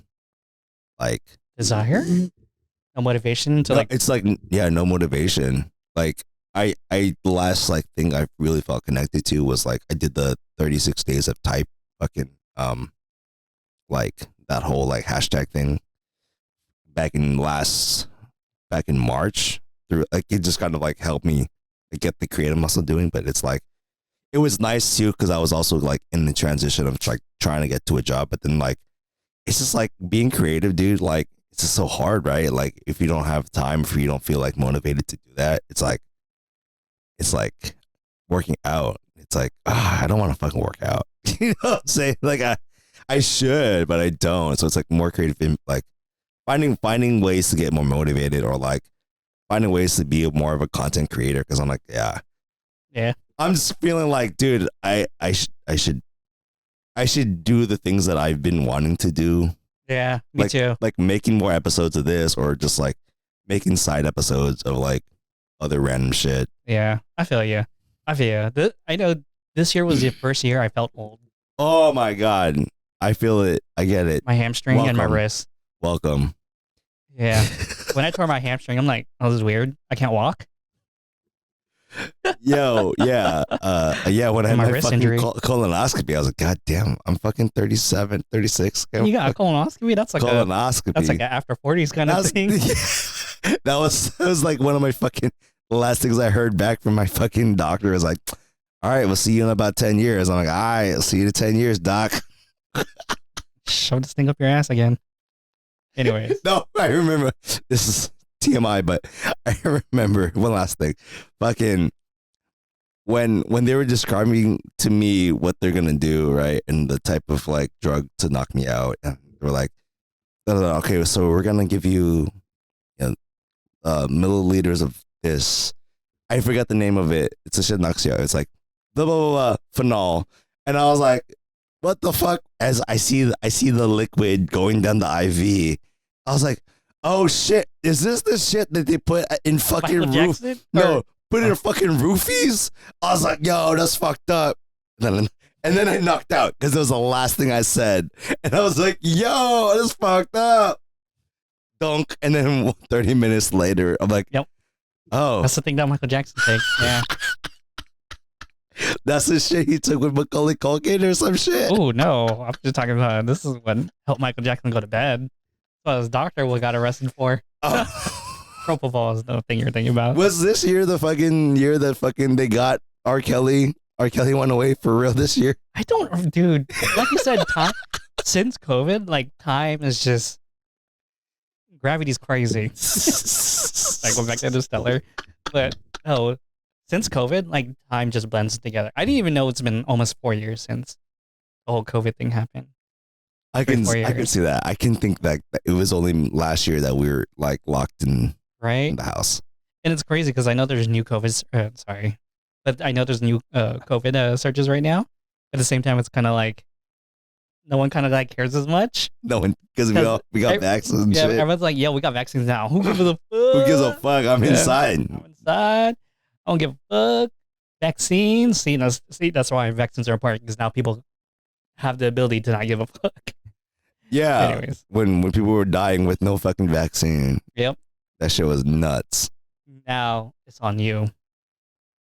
like... Desire? No motivation to like... It's like, yeah, no motivation. Like, the last, like, thing I really felt connected to was, like, I did the 36 days of type fucking, like, that whole, like, hashtag thing back in March. Through, like, it just kind of, like, helped me get the creative muscle doing, but it's like, it was nice too, because I was also like in the transition of like trying to get to a job, but then like, it's just like being creative, dude, like it's just so hard, right? Like if you don't have time, if you don't feel like motivated to do that, it's like working out. It's like, I don't want to fucking work out. You know what I'm saying? Like I should, but I don't. So it's like more creative, like finding ways to get more motivated, or like finding ways to be more of a content creator, because I'm like, yeah. I'm just feeling like, dude, I should do the things that I've been wanting to do. Yeah, me too. Like making more episodes of this, or just like making side episodes of like other random shit. Yeah, I feel you. I know this year was the first year I felt old. Oh my god, I feel it. I get it. My hamstring and my Welcome. wrist. Welcome. Yeah. When I tore my hamstring, I'm like, oh, this is weird. I can't walk. Yo, yeah. Yeah, when I had My my wrist fucking injury. colonoscopy, I was like, God damn, I'm fucking 37, 36. You got a colonoscopy? That's like Colonoscopy. that's like an after 40s kind of thing. That was like one of my fucking last things I heard back from my fucking doctor. Was like, all right, we'll see you in about 10 years. I'm like, all right, I'll see you in 10 years, doc. Shove this thing up your ass again. Anyways. No, I remember, this is TMI, but I remember one last thing. Fucking when they were describing to me what they're gonna do, right, and the type of like drug to knock me out, and they were like, okay, so we're gonna give you, milliliters of this. I forgot the name of it. It's a shit knocks you out. It's like blah blah blah, phenol, and I was like, what the fuck? As I see the liquid going down the IV, I was like, oh shit, is this the shit that they put in fucking roof? No, put in fucking roofies? I was like, yo, that's fucked up. And then I knocked out because it was the last thing I said. And I was like, yo, that's fucked up. Dunk. And then 30 minutes later, I'm like, yep. Oh. That's the thing that Michael Jackson takes. Yeah. That's the shit he took with Macaulay Culkin or some shit. Oh, no. I'm just talking about this is what helped Michael Jackson go to bed. That's what his doctor got arrested for. Propofol is the thing you're thinking about. Was this year the fucking year that fucking they got R. Kelly? R. Kelly went away for real this year? I don't, dude. Like you said, time since COVID, like time is just gravity's crazy. Like going back to Interstellar, but since COVID, like time just blends together. I didn't even know it's been almost 4 years since the whole COVID thing happened. I can see that. I can think that it was only last year that we were like locked in the house. And it's crazy because I know there's new COVID. But I know there's new COVID surges right now. At the same time, it's kind of like no one kind of like cares as much. No one, because we got vaccines and shit. Everyone's like, yo, we got vaccines now. Who gives a fuck? Who gives a fuck? I'm inside. I'm inside. I don't give a fuck. Vaccines. See, that's why vaccines are important, because now people have the ability to not give a fuck. Yeah. Anyways. When people were dying with no fucking vaccine. Yep. That shit was nuts. Now it's on you.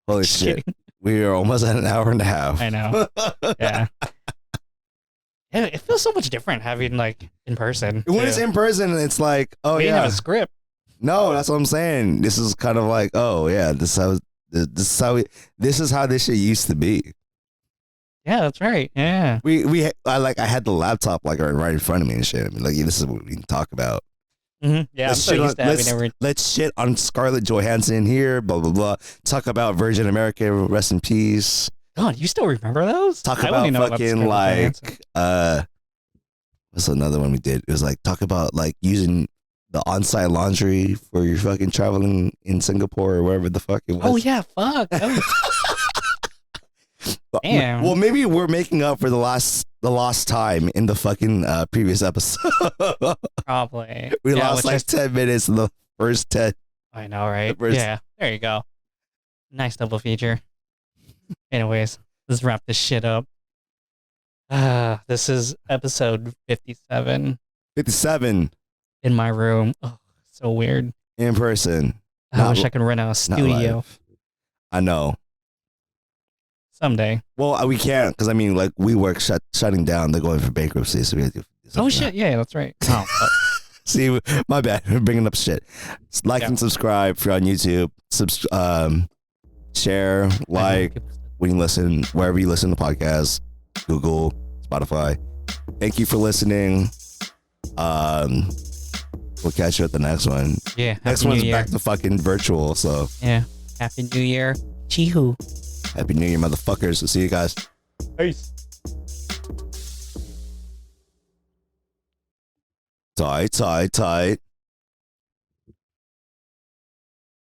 Holy shit. We are almost at an hour and a half. I know. Yeah. Yeah, it feels so much different having like in person. When it's in person, it's like, oh we yeah. didn't have a script. No, that's what I'm saying. This is kind of like, oh yeah, this is how this shit used to be. Yeah, that's right. Yeah. I had the laptop like right in front of me and shit. I mean, like, this is what we can talk about. Mm-hmm. Yeah, let's shit on Scarlett Johansson here, blah blah blah. Talk about Virgin America, rest in peace. God, you still remember those? Talk about fucking like what's another one we did? It was like talk about like using the on-site laundry for your fucking traveling in Singapore or wherever the fuck it was. Oh yeah, fuck. Damn. Well, maybe we're making up for the lost time in the fucking previous episode. Probably. We lost like 10 minutes in the first 10. I know, right? Yeah, there you go. Nice double feature. Anyways, let's wrap this shit up. This is episode 57. 57. In my room. Oh, so weird. In person. I wish I could rent a studio. I know. Someday. Well, we can't, because I mean, like, WeWork shutting down. They're going for bankruptcy, so we have to. Oh shit! Yeah, that's right. Oh, see, my bad. We're bringing up shit. Like and subscribe if you're on YouTube. Share, like when you listen, wherever you listen to podcasts, Google, Spotify. Thank you for listening. We'll catch you at the next one. Yeah. Next one's back to fucking virtual. So yeah. Happy New Year. Chee-hoo. Happy New Year, motherfuckers. We'll see you guys. Peace. Tight.